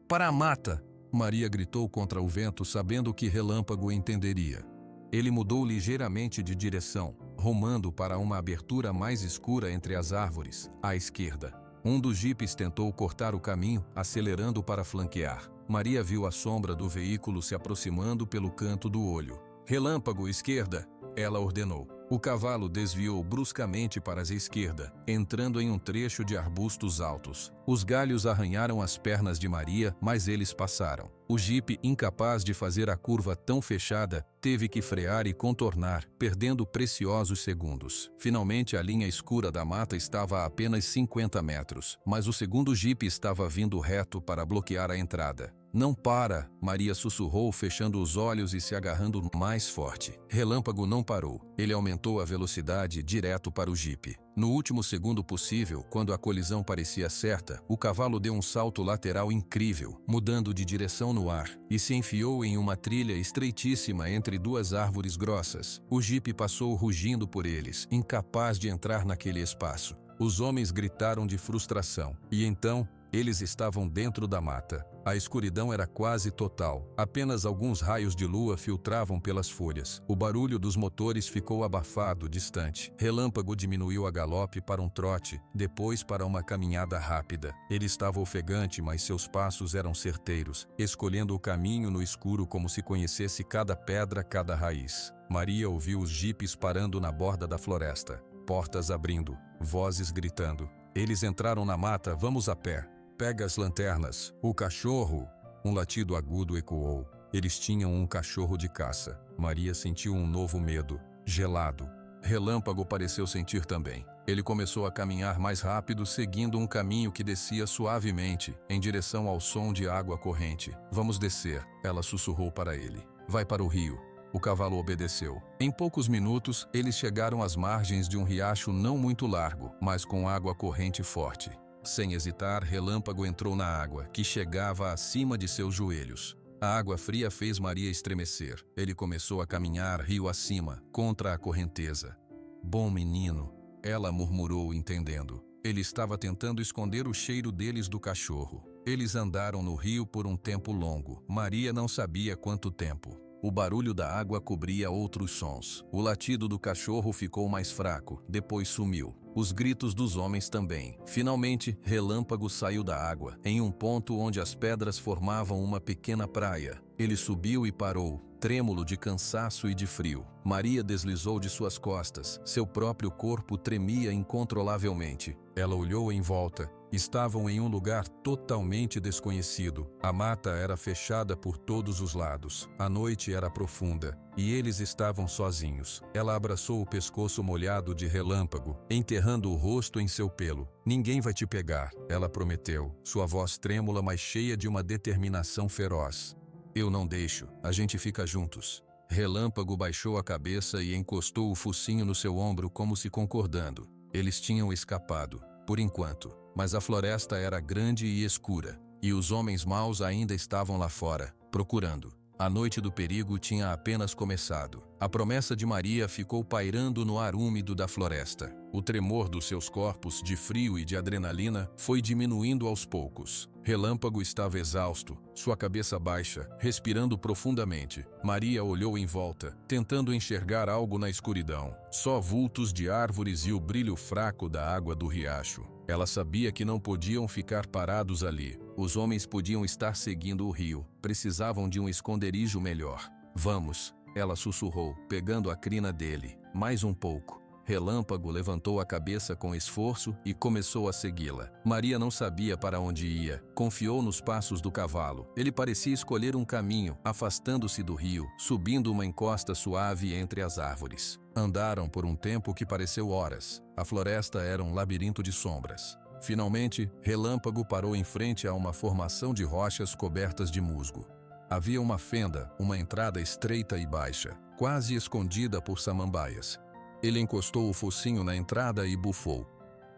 "Para a mata!" Maria gritou contra o vento, sabendo que Relâmpago entenderia. Ele mudou ligeiramente de direção, rumando para uma abertura mais escura entre as árvores, à esquerda. Um dos jipes tentou cortar o caminho, acelerando para flanquear. Maria viu a sombra do veículo se aproximando pelo canto do olho. "Relâmpago, esquerda!" ela ordenou. O cavalo desviou bruscamente para a esquerda, entrando em um trecho de arbustos altos. Os galhos arranharam as pernas de Maria, mas eles passaram. O jipe, incapaz de fazer a curva tão fechada, teve que frear e contornar, perdendo preciosos segundos. Finalmente, a linha escura da mata estava a apenas 50 metros, mas o segundo jipe estava vindo reto para bloquear a entrada. "Não para!" Maria sussurrou, fechando os olhos e se agarrando mais forte. Relâmpago não parou. Ele aumentou a velocidade direto para o jipe. No último segundo possível, quando a colisão parecia certa, o cavalo deu um salto lateral incrível, mudando de direção no ar, e se enfiou em uma trilha estreitíssima entre 2 árvores grossas. O jipe passou rugindo por eles, incapaz de entrar naquele espaço. Os homens gritaram de frustração, e então eles estavam dentro da mata. A escuridão era quase total. Apenas alguns raios de lua filtravam pelas folhas. O barulho dos motores ficou abafado, distante. Relâmpago diminuiu a galope para um trote, depois para uma caminhada rápida. Ele estava ofegante, mas seus passos eram certeiros, escolhendo o caminho no escuro como se conhecesse cada pedra, cada raiz. Maria ouviu os jipes parando na borda da floresta, portas abrindo, vozes gritando. Eles entraram na mata, vamos a pé. Pega as lanternas. O cachorro! Um latido agudo ecoou. Eles tinham um cachorro de caça. Maria sentiu um novo medo, gelado. Relâmpago pareceu sentir também. Ele começou a caminhar mais rápido, seguindo um caminho que descia suavemente, em direção ao som de água corrente. Vamos descer, ela sussurrou para ele. Vai para o rio. O cavalo obedeceu. Em poucos minutos, eles chegaram às margens de um riacho não muito largo, mas com água corrente forte. Sem hesitar, Relâmpago entrou na água, que chegava acima de seus joelhos. A água fria fez Maria estremecer. Ele começou a caminhar rio acima, contra a correnteza. Bom menino, ela murmurou, entendendo. Ele estava tentando esconder o cheiro deles do cachorro. Eles andaram no rio por um tempo longo. Maria não sabia quanto tempo. O barulho da água cobria outros sons. O latido do cachorro ficou mais fraco, depois sumiu. Os gritos dos homens também. Finalmente, Relâmpago saiu da água, em um ponto onde as pedras formavam uma pequena praia. Ele subiu e parou, trêmulo de cansaço e de frio. Maria deslizou de suas costas. Seu próprio corpo tremia incontrolavelmente. Ela olhou em volta. Estavam em um lugar totalmente desconhecido. A mata era fechada por todos os lados. A noite era profunda, e eles estavam sozinhos. Ela abraçou o pescoço molhado de Relâmpago, enterrando o rosto em seu pelo. "Ninguém vai te pegar", ela prometeu, sua voz trêmula, mas cheia de uma determinação feroz. "Eu não deixo, a gente fica juntos." Relâmpago baixou a cabeça e encostou o focinho no seu ombro como se concordando. Eles tinham escapado, por enquanto, mas a floresta era grande e escura, e os homens maus ainda estavam lá fora, procurando. A noite do perigo tinha apenas começado. A promessa de Maria ficou pairando no ar úmido da floresta. O tremor dos seus corpos, de frio e de adrenalina, foi diminuindo aos poucos. Relâmpago estava exausto, sua cabeça baixa, respirando profundamente. Maria olhou em volta, tentando enxergar algo na escuridão. Só vultos de árvores e o brilho fraco da água do riacho. Ela sabia que não podiam ficar parados ali. Os homens podiam estar seguindo o rio. Precisavam de um esconderijo melhor. Vamos, ela sussurrou, pegando a crina dele. Mais um pouco. Relâmpago levantou a cabeça com esforço e começou a segui-la. Maria não sabia para onde ia. Confiou nos passos do cavalo. Ele parecia escolher um caminho, afastando-se do rio, subindo uma encosta suave entre as árvores. Andaram por um tempo que pareceu horas. A floresta era um labirinto de sombras. Finalmente, Relâmpago parou em frente a uma formação de rochas cobertas de musgo. Havia uma fenda, uma entrada estreita e baixa, quase escondida por samambaias. Ele encostou o focinho na entrada e bufou.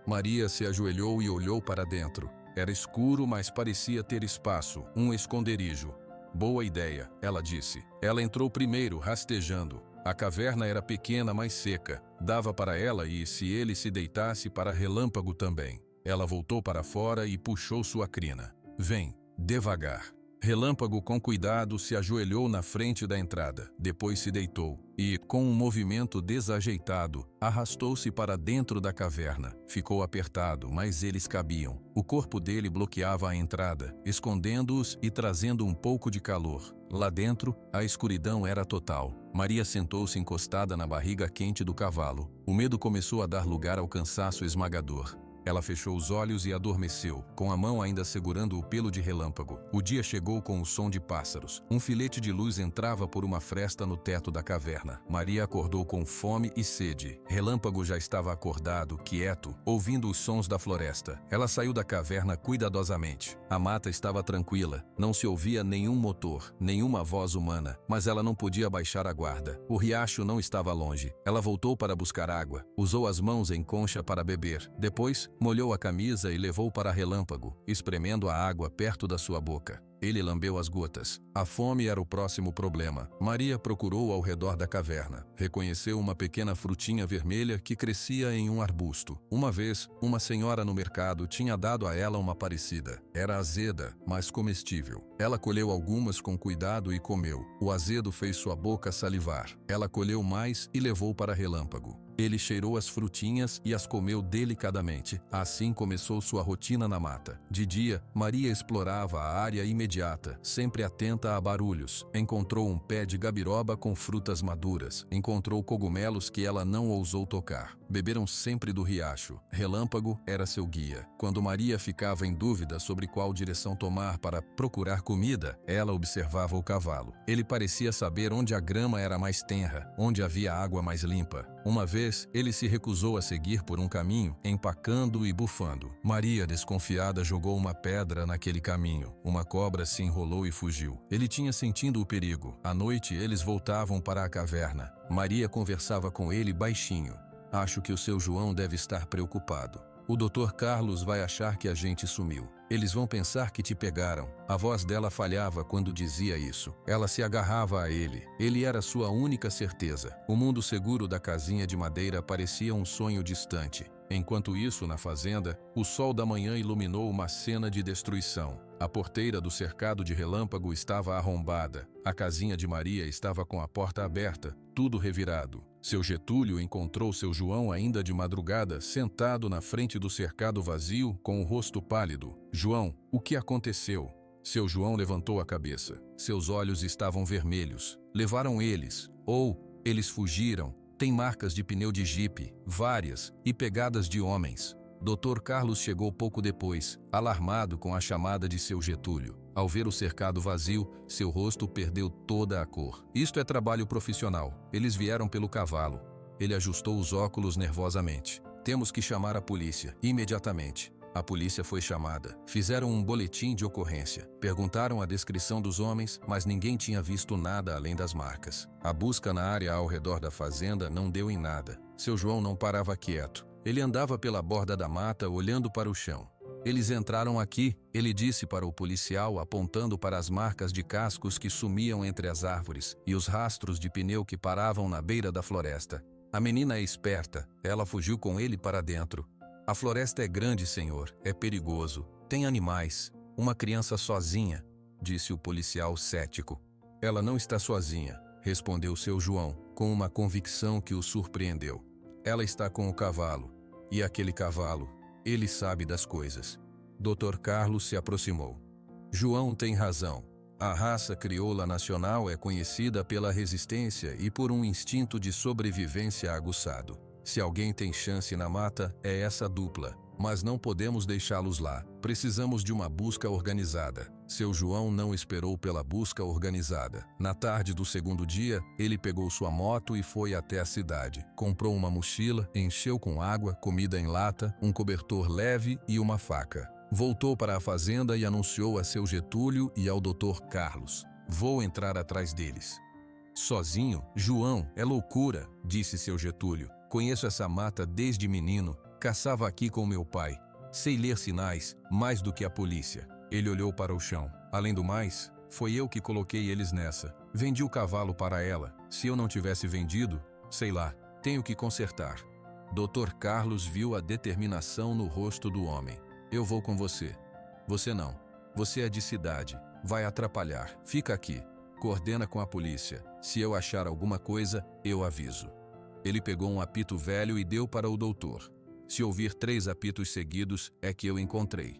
Maria se ajoelhou e olhou para dentro. Era escuro, mas parecia ter espaço, um esconderijo. Boa ideia, ela disse. Ela entrou primeiro, rastejando. A caverna era pequena, mas seca. Dava para ela e, se ele se deitasse, para Relâmpago também. Ela voltou para fora e puxou sua crina. Vem, devagar. Relâmpago, com cuidado, se ajoelhou na frente da entrada. Depois se deitou e, com um movimento desajeitado, arrastou-se para dentro da caverna. Ficou apertado, mas eles cabiam. O corpo dele bloqueava a entrada, escondendo-os e trazendo um pouco de calor. Lá dentro, a escuridão era total. Maria sentou-se encostada na barriga quente do cavalo. O medo começou a dar lugar ao cansaço esmagador. Ela fechou os olhos e adormeceu, com a mão ainda segurando o pelo de Relâmpago. O dia chegou com o som de pássaros. Um filete de luz entrava por uma fresta no teto da caverna. Maria acordou com fome e sede. Relâmpago já estava acordado, quieto, ouvindo os sons da floresta. Ela saiu da caverna cuidadosamente. A mata estava tranquila. Não se ouvia nenhum motor, nenhuma voz humana, mas ela não podia baixar a guarda. O riacho não estava longe. Ela voltou para buscar água. Usou as mãos em concha para beber. Depois, molhou a camisa e levou para Relâmpago, espremendo a água perto da sua boca. Ele lambeu as gotas. A fome era o próximo problema. Maria procurou ao redor da caverna. Reconheceu uma pequena frutinha vermelha que crescia em um arbusto. Uma vez, uma senhora no mercado tinha dado a ela uma parecida. Era azeda, mas comestível. Ela colheu algumas com cuidado e comeu. O azedo fez sua boca salivar. Ela colheu mais e levou para Relâmpago. Ele cheirou as frutinhas e as comeu delicadamente. Assim começou sua rotina na mata. De dia, Maria explorava a área imediata, sempre atenta a barulhos. Encontrou um pé de gabiroba com frutas maduras. Encontrou cogumelos que ela não ousou tocar. Beberam sempre do riacho. Relâmpago era seu guia. Quando Maria ficava em dúvida sobre qual direção tomar para procurar comida, ela observava o cavalo. Ele parecia saber onde a grama era mais tenra, onde havia água mais limpa. Uma vez, ele se recusou a seguir por um caminho, empacando e bufando. Maria, desconfiada, jogou uma pedra naquele caminho. Uma cobra se enrolou e fugiu. Ele tinha sentido o perigo. À noite, eles voltavam para a caverna. Maria conversava com ele baixinho. Acho que o seu João deve estar preocupado. O Dr. Carlos vai achar que a gente sumiu. Eles vão pensar que te pegaram. A voz dela falhava quando dizia isso. Ela se agarrava a ele. Ele era sua única certeza. O mundo seguro da casinha de madeira parecia um sonho distante. Enquanto isso, na fazenda, o sol da manhã iluminou uma cena de destruição. A porteira do cercado de Relâmpago estava arrombada. A casinha de Maria estava com a porta aberta, tudo revirado. Seu Getúlio encontrou seu João ainda de madrugada, sentado na frente do cercado vazio, com o rosto pálido. João, o que aconteceu? Seu João levantou a cabeça. Seus olhos estavam vermelhos. Levaram eles, ou eles fugiram. Tem marcas de pneu de jipe, várias, e pegadas de homens. Dr. Carlos chegou pouco depois, alarmado com a chamada de seu Getúlio. Ao ver o cercado vazio, seu rosto perdeu toda a cor. Isto é trabalho profissional. Eles vieram pelo cavalo. Ele ajustou os óculos nervosamente. Temos que chamar a polícia, imediatamente. A polícia foi chamada. Fizeram um boletim de ocorrência. Perguntaram a descrição dos homens, mas ninguém tinha visto nada além das marcas. A busca na área ao redor da fazenda não deu em nada. Seu João não parava quieto. Ele andava pela borda da mata, olhando para o chão. Eles entraram aqui, ele disse para o policial, apontando para as marcas de cascos que sumiam entre as árvores e os rastros de pneu que paravam na beira da floresta. A menina é esperta. Ela fugiu com ele para dentro. A floresta é grande, senhor. É perigoso. Tem animais. Uma criança sozinha, disse o policial cético. Ela não está sozinha, respondeu seu João, com uma convicção que o surpreendeu. Ela está com o cavalo. E aquele cavalo, ele sabe das coisas. Dr. Carlos se aproximou. João tem razão. A raça crioula nacional é conhecida pela resistência e por um instinto de sobrevivência aguçado. Se alguém tem chance na mata, é essa dupla. Mas não podemos deixá-los lá. Precisamos de uma busca organizada. Seu João não esperou pela busca organizada. Na tarde do segundo dia, ele pegou sua moto e foi até a cidade. Comprou uma mochila, encheu com água, comida em lata, um cobertor leve e uma faca. Voltou para a fazenda e anunciou a seu Getúlio e ao Dr. Carlos. Vou entrar atrás deles. Sozinho? João, é loucura, disse seu Getúlio. Conheço essa mata desde menino. Caçava aqui com meu pai. Sei ler sinais, mais do que a polícia. Ele olhou para o chão. Além do mais, foi eu que coloquei eles nessa. Vendi o cavalo para ela. Se eu não tivesse vendido, sei lá, tenho que consertar. Dr. Carlos viu a determinação no rosto do homem. Eu vou com você. Você não. Você é de cidade. Vai atrapalhar. Fica aqui. Coordena com a polícia. Se eu achar alguma coisa, eu aviso. Ele pegou um apito velho e deu para o doutor. Se ouvir 3 apitos seguidos, é que eu encontrei.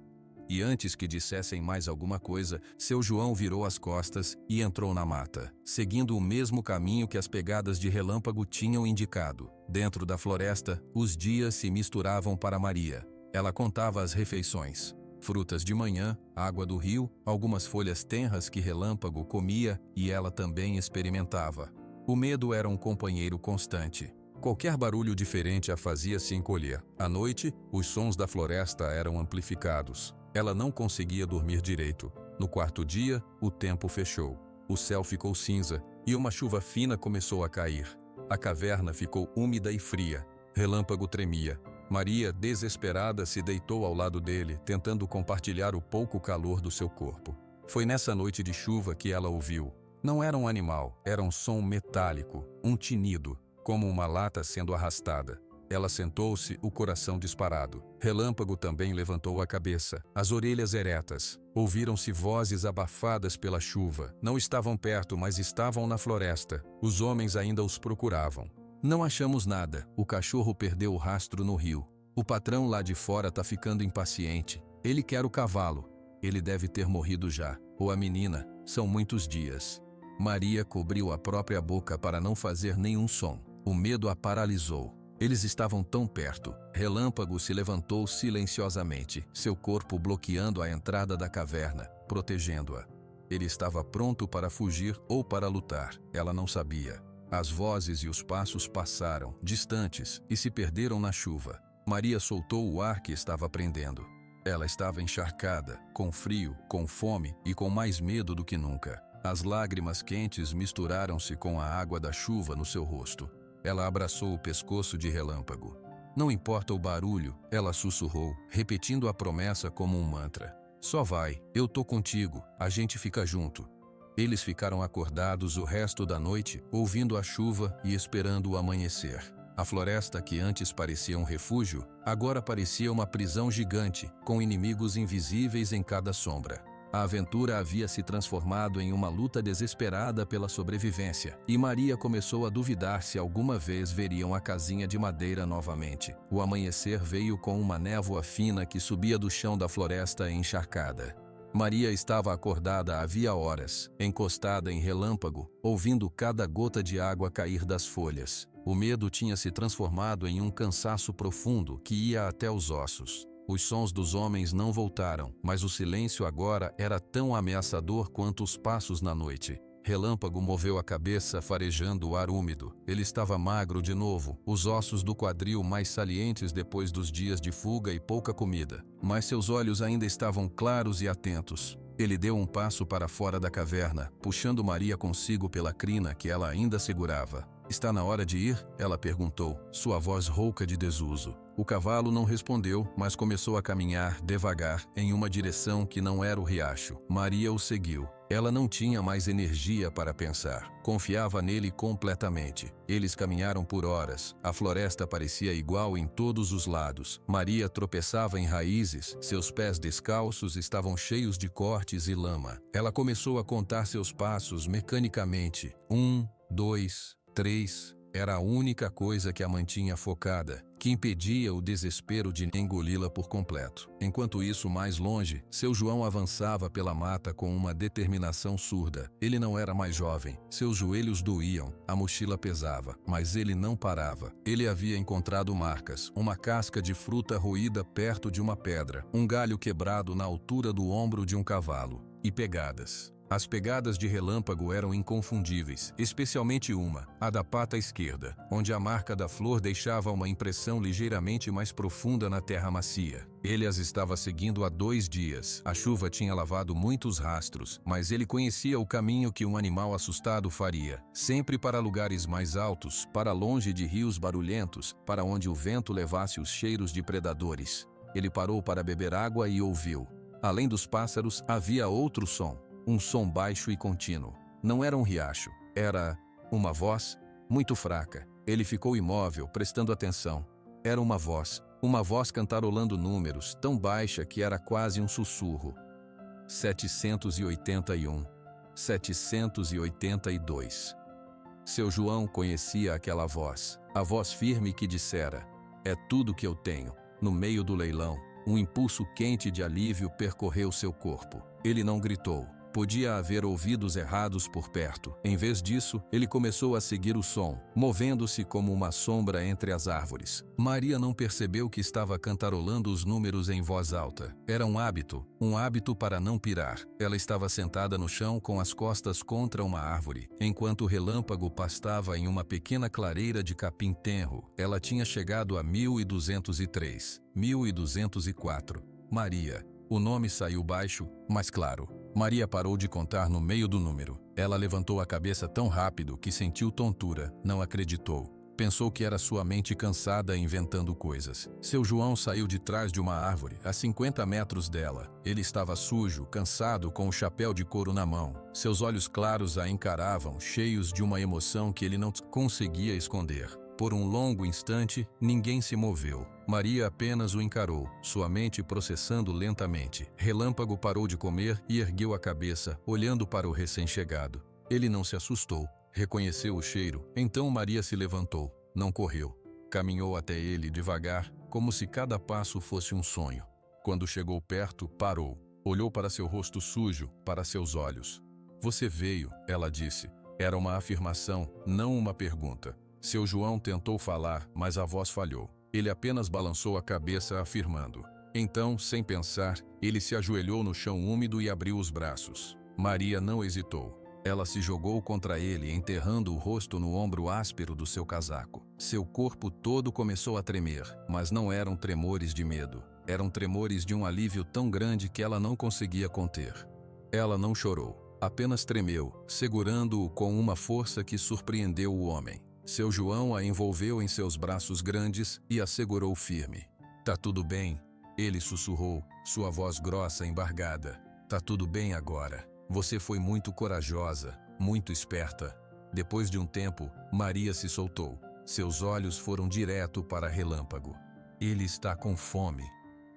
E antes que dissessem mais alguma coisa, seu João virou as costas e entrou na mata, seguindo o mesmo caminho que as pegadas de relâmpago tinham indicado. Dentro da floresta, os dias se misturavam para Maria. Ela contava as refeições. Frutas de manhã, água do rio, algumas folhas tenras que Relâmpago comia e ela também experimentava. O medo era um companheiro constante. Qualquer barulho diferente a fazia se encolher. À noite, os sons da floresta eram amplificados. Ela não conseguia dormir direito. No quarto dia, o tempo fechou. O céu ficou cinza e uma chuva fina começou a cair. A caverna ficou úmida e fria. Relâmpago tremia. Maria, desesperada, se deitou ao lado dele, tentando compartilhar o pouco calor do seu corpo. Foi nessa noite de chuva que ela ouviu. Não era um animal, era um som metálico, um tinido, como uma lata sendo arrastada. Ela sentou-se, o coração disparado. Relâmpago também levantou a cabeça, as orelhas eretas. Ouviram-se vozes abafadas pela chuva. Não estavam perto, mas estavam na floresta. Os homens ainda os procuravam. Não achamos nada. O cachorro perdeu o rastro no rio. O patrão lá de fora tá ficando impaciente. Ele quer o cavalo. Ele deve ter morrido já. Ou a menina. São muitos dias. Maria cobriu a própria boca para não fazer nenhum som. O medo a paralisou. Eles estavam tão perto. Relâmpago se levantou silenciosamente, seu corpo bloqueando a entrada da caverna, protegendo-a. Ele estava pronto para fugir ou para lutar. Ela não sabia. As vozes e os passos passaram, distantes, e se perderam na chuva. Maria soltou o ar que estava prendendo. Ela estava encharcada, com frio, com fome e com mais medo do que nunca. As lágrimas quentes misturaram-se com a água da chuva no seu rosto. Ela abraçou o pescoço de Relâmpago. Não importa o barulho, ela sussurrou, repetindo a promessa como um mantra. Só vai, eu tô contigo, a gente fica junto. Eles ficaram acordados o resto da noite, ouvindo a chuva e esperando o amanhecer. A floresta que antes parecia um refúgio, agora parecia uma prisão gigante, com inimigos invisíveis em cada sombra. A aventura havia se transformado em uma luta desesperada pela sobrevivência, e Maria começou a duvidar se alguma vez veriam a casinha de madeira novamente. O amanhecer veio com uma névoa fina que subia do chão da floresta encharcada. Maria estava acordada havia horas, encostada em Relâmpago, ouvindo cada gota de água cair das folhas. O medo tinha se transformado em um cansaço profundo que ia até os ossos. Os sons dos homens não voltaram, mas o silêncio agora era tão ameaçador quanto os passos na noite. Relâmpago moveu a cabeça, farejando o ar úmido. Ele estava magro de novo, os ossos do quadril mais salientes depois dos dias de fuga e pouca comida. Mas seus olhos ainda estavam claros e atentos. Ele deu um passo para fora da caverna, puxando Maria consigo pela crina que ela ainda segurava. "Está na hora de ir?" ela perguntou, sua voz rouca de desuso. O cavalo não respondeu, mas começou a caminhar devagar em uma direção que não era o riacho. Maria o seguiu. Ela não tinha mais energia para pensar. Confiava nele completamente. Eles caminharam por horas. A floresta parecia igual em todos os lados. Maria tropeçava em raízes. Seus pés descalços estavam cheios de cortes e lama. Ela começou a contar seus passos mecanicamente. 1, 2, 3... Era a única coisa que a mantinha focada, que impedia o desespero de engoli-la por completo. Enquanto isso, mais longe, seu João avançava pela mata com uma determinação surda. Ele não era mais jovem, seus joelhos doíam, a mochila pesava, mas ele não parava. Ele havia encontrado marcas, uma casca de fruta roída perto de uma pedra, um galho quebrado na altura do ombro de um cavalo, e pegadas. As pegadas de Relâmpago eram inconfundíveis, especialmente uma, a da pata esquerda, onde a marca da flor deixava uma impressão ligeiramente mais profunda na terra macia. Ele as estava seguindo há 2 dias. A chuva tinha lavado muitos rastros, mas ele conhecia o caminho que um animal assustado faria, sempre para lugares mais altos, para longe de rios barulhentos, para onde o vento levasse os cheiros de predadores. Ele parou para beber água e ouviu. Além dos pássaros, havia outro som. Um som baixo e contínuo. Não era um riacho. Era uma voz muito fraca. Ele ficou imóvel, prestando atenção. Era uma voz cantarolando números, tão baixa que era quase um sussurro. 781. 782. Seu João conhecia aquela voz. A voz firme que dissera: "É tudo que eu tenho." No meio do leilão, um impulso quente de alívio percorreu seu corpo. Ele não gritou. Podia haver ouvidos errados por perto. Em vez disso, ele começou a seguir o som, movendo-se como uma sombra entre as árvores. Maria não percebeu que estava cantarolando os números em voz alta. Era um hábito para não pirar. Ela estava sentada no chão com as costas contra uma árvore, enquanto o relâmpago pastava em uma pequena clareira de capim tenro. Ela tinha chegado a 1203, 1204. Maria. O nome saiu baixo, mas claro. Maria parou de contar no meio do número. Ela levantou a cabeça tão rápido que sentiu tontura. Não acreditou. Pensou que era sua mente cansada inventando coisas. Seu João saiu de trás de uma árvore, a 50 metros dela. Ele estava sujo, cansado, com o chapéu de couro na mão. Seus olhos claros a encaravam, cheios de uma emoção que ele não conseguia esconder. Por um longo instante, ninguém se moveu. Maria apenas o encarou, sua mente processando lentamente. Relâmpago parou de comer e ergueu a cabeça, olhando para o recém-chegado. Ele não se assustou. Reconheceu o cheiro. Então Maria se levantou. Não correu. Caminhou até ele devagar, como se cada passo fosse um sonho. Quando chegou perto, parou. Olhou para seu rosto sujo, para seus olhos. "Você veio", ela disse. Era uma afirmação, não uma pergunta. Seu João tentou falar, mas a voz falhou. Ele apenas balançou a cabeça, afirmando. Então, sem pensar, ele se ajoelhou no chão úmido e abriu os braços. Maria não hesitou. Ela se jogou contra ele, enterrando o rosto no ombro áspero do seu casaco. Seu corpo todo começou a tremer, mas não eram tremores de medo. Eram tremores de um alívio tão grande que ela não conseguia conter. Ela não chorou, apenas tremeu, segurando-o com uma força que surpreendeu o homem. Seu João a envolveu em seus braços grandes e a segurou firme. "Tá tudo bem?" Ele sussurrou, sua voz grossa e embargada. "Tá tudo bem agora. Você foi muito corajosa, muito esperta." Depois de um tempo, Maria se soltou. Seus olhos foram direto para Relâmpago. "Ele está com fome.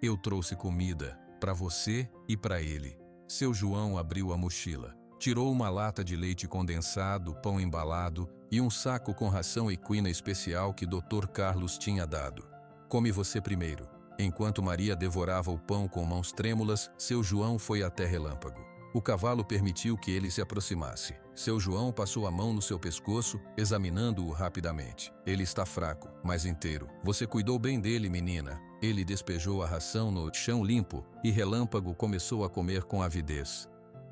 Eu trouxe comida, para você e para ele." Seu João abriu a mochila. Tirou uma lata de leite condensado, pão embalado e um saco com ração equina especial que Dr. Carlos tinha dado. "Come você primeiro." Enquanto Maria devorava o pão com mãos trêmulas, seu João foi até Relâmpago. O cavalo permitiu que ele se aproximasse. Seu João passou a mão no seu pescoço, examinando-o rapidamente. "Ele está fraco, mas inteiro. Você cuidou bem dele, menina." Ele despejou a ração no chão limpo e Relâmpago começou a comer com avidez.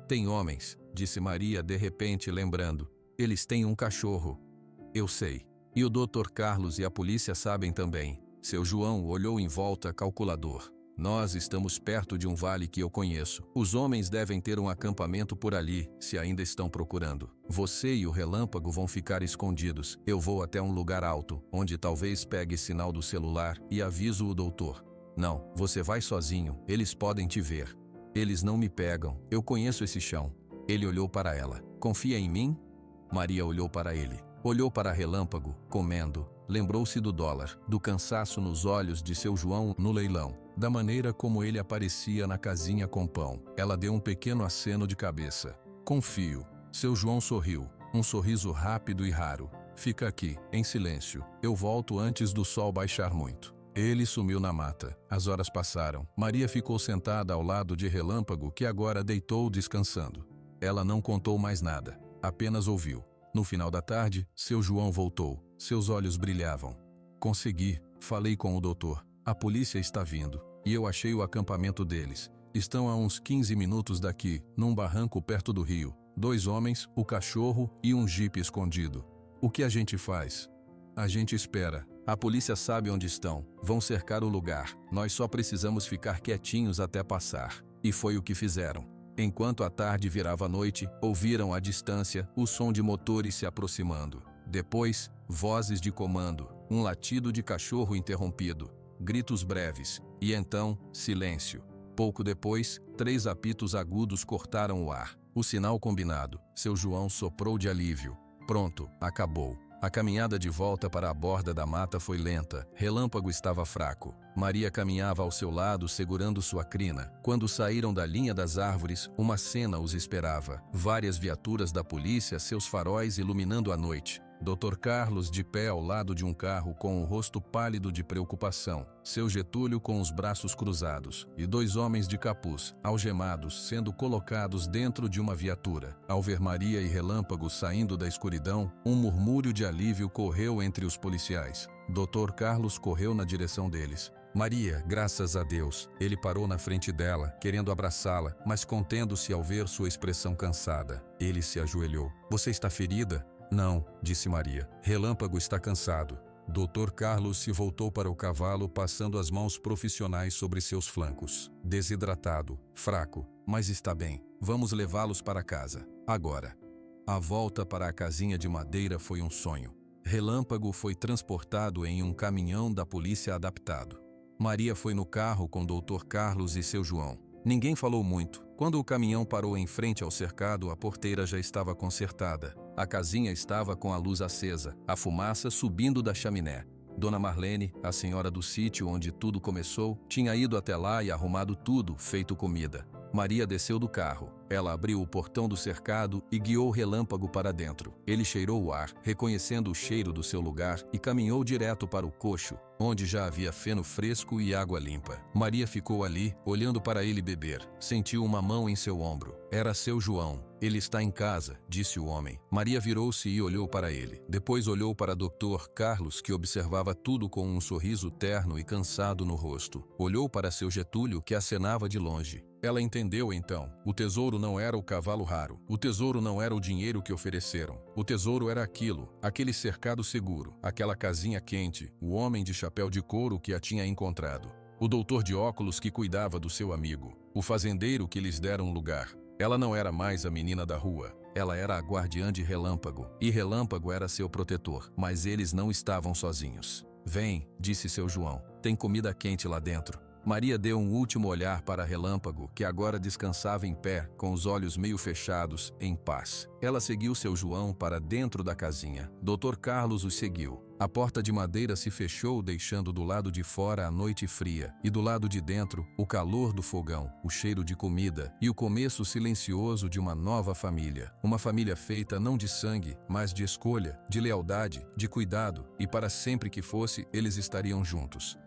"Tem homens," disse Maria de repente lembrando. Eles têm um cachorro. Eu sei. E o Dr. Carlos e a polícia sabem também. Seu João olhou em volta calculador. Nós estamos perto de um vale que eu conheço. Os homens devem ter um acampamento por ali, se ainda estão procurando. Você e o Relâmpago vão ficar escondidos. Eu vou até um lugar alto, onde talvez pegue sinal do celular, e aviso o doutor. Não, você vai sozinho, eles podem te ver. Eles não me pegam, eu conheço esse chão. Ele olhou para ela. Confia em mim? Maria olhou para ele. Olhou para Relâmpago, comendo. Lembrou-se do dólar, do cansaço nos olhos de seu João no leilão, da maneira como ele aparecia na casinha com pão. Ela deu um pequeno aceno de cabeça. Confio. Seu João sorriu, um sorriso rápido e raro. Fica aqui, em silêncio. Eu volto antes do sol baixar muito. Ele sumiu na mata. As horas passaram. Maria ficou sentada ao lado de Relâmpago, que agora deitou descansando. Ela não contou mais nada, apenas ouviu. No final da tarde, seu João voltou. Seus olhos brilhavam. Consegui, falei com o doutor. A polícia está vindo, e eu achei o acampamento deles. Estão a uns 15 minutos daqui, num barranco perto do rio. 2 homens, o cachorro e um jipe escondido. O que a gente faz? A gente espera. A polícia sabe onde estão. Vão cercar o lugar. Nós só precisamos ficar quietinhos até passar. E foi o que fizeram. Enquanto a tarde virava noite, ouviram à distância o som de motores se aproximando. Depois, vozes de comando, um latido de cachorro interrompido, gritos breves, e então, silêncio. Pouco depois, 3 apitos agudos cortaram o ar. O sinal combinado. Seu João soprou de alívio. Pronto, acabou. A caminhada de volta para a borda da mata foi lenta. Relâmpago estava fraco. Maria caminhava ao seu lado segurando sua crina. Quando saíram da linha das árvores, uma cena os esperava. Várias viaturas da polícia, seus faróis iluminando a noite. Dr. Carlos de pé ao lado de um carro com o rosto pálido de preocupação. Seu Getúlio com os braços cruzados. E 2 homens de capuz, algemados, sendo colocados dentro de uma viatura. Ao ver Maria e Relâmpago saindo da escuridão, um murmúrio de alívio correu entre os policiais. Dr. Carlos correu na direção deles. Maria, graças a Deus. Ele parou na frente dela, querendo abraçá-la, mas contendo-se ao ver sua expressão cansada. Ele se ajoelhou. Você está ferida? Não, disse Maria. Relâmpago está cansado. Dr. Carlos se voltou para o cavalo, passando as mãos profissionais sobre seus flancos. Desidratado, fraco, mas está bem. Vamos levá-los para casa. Agora. A volta para a casinha de madeira foi um sonho. Relâmpago foi transportado em um caminhão da polícia adaptado. Maria foi no carro com Dr. Carlos e seu João. Ninguém falou muito. Quando o caminhão parou em frente ao cercado, a porteira já estava consertada. A casinha estava com a luz acesa, a fumaça subindo da chaminé. Dona Marlene, a senhora do sítio onde tudo começou, tinha ido até lá e arrumado tudo, feito comida. Maria desceu do carro. Ela abriu o portão do cercado e guiou o Relâmpago para dentro. Ele cheirou o ar, reconhecendo o cheiro do seu lugar, e caminhou direto para o cocho, onde já havia feno fresco e água limpa. Maria ficou ali, olhando para ele beber. Sentiu uma mão em seu ombro. Era seu João. Ele está em casa, disse o homem. Maria virou-se e olhou para ele. Depois olhou para Dr. Carlos, que observava tudo com um sorriso terno e cansado no rosto. Olhou para seu Getúlio, que acenava de longe. Ela entendeu então. O tesouro não era o cavalo raro. O tesouro não era o dinheiro que ofereceram. O tesouro era aquilo, aquele cercado seguro, aquela casinha quente, o homem de chapéu de couro que a tinha encontrado. O doutor de óculos que cuidava do seu amigo. O fazendeiro que lhes dera um lugar. Ela não era mais a menina da rua. Ela era a guardiã de Relâmpago. E Relâmpago era seu protetor. Mas eles não estavam sozinhos. Vem, disse seu João. Tem comida quente lá dentro. Maria deu um último olhar para Relâmpago, que agora descansava em pé, com os olhos meio fechados, em paz. Ela seguiu seu João para dentro da casinha. Dr. Carlos os seguiu. A porta de madeira se fechou, deixando do lado de fora a noite fria, e do lado de dentro, o calor do fogão, o cheiro de comida, e o começo silencioso de uma nova família. Uma família feita não de sangue, mas de escolha, de lealdade, de cuidado, e para sempre que fosse, eles estariam juntos.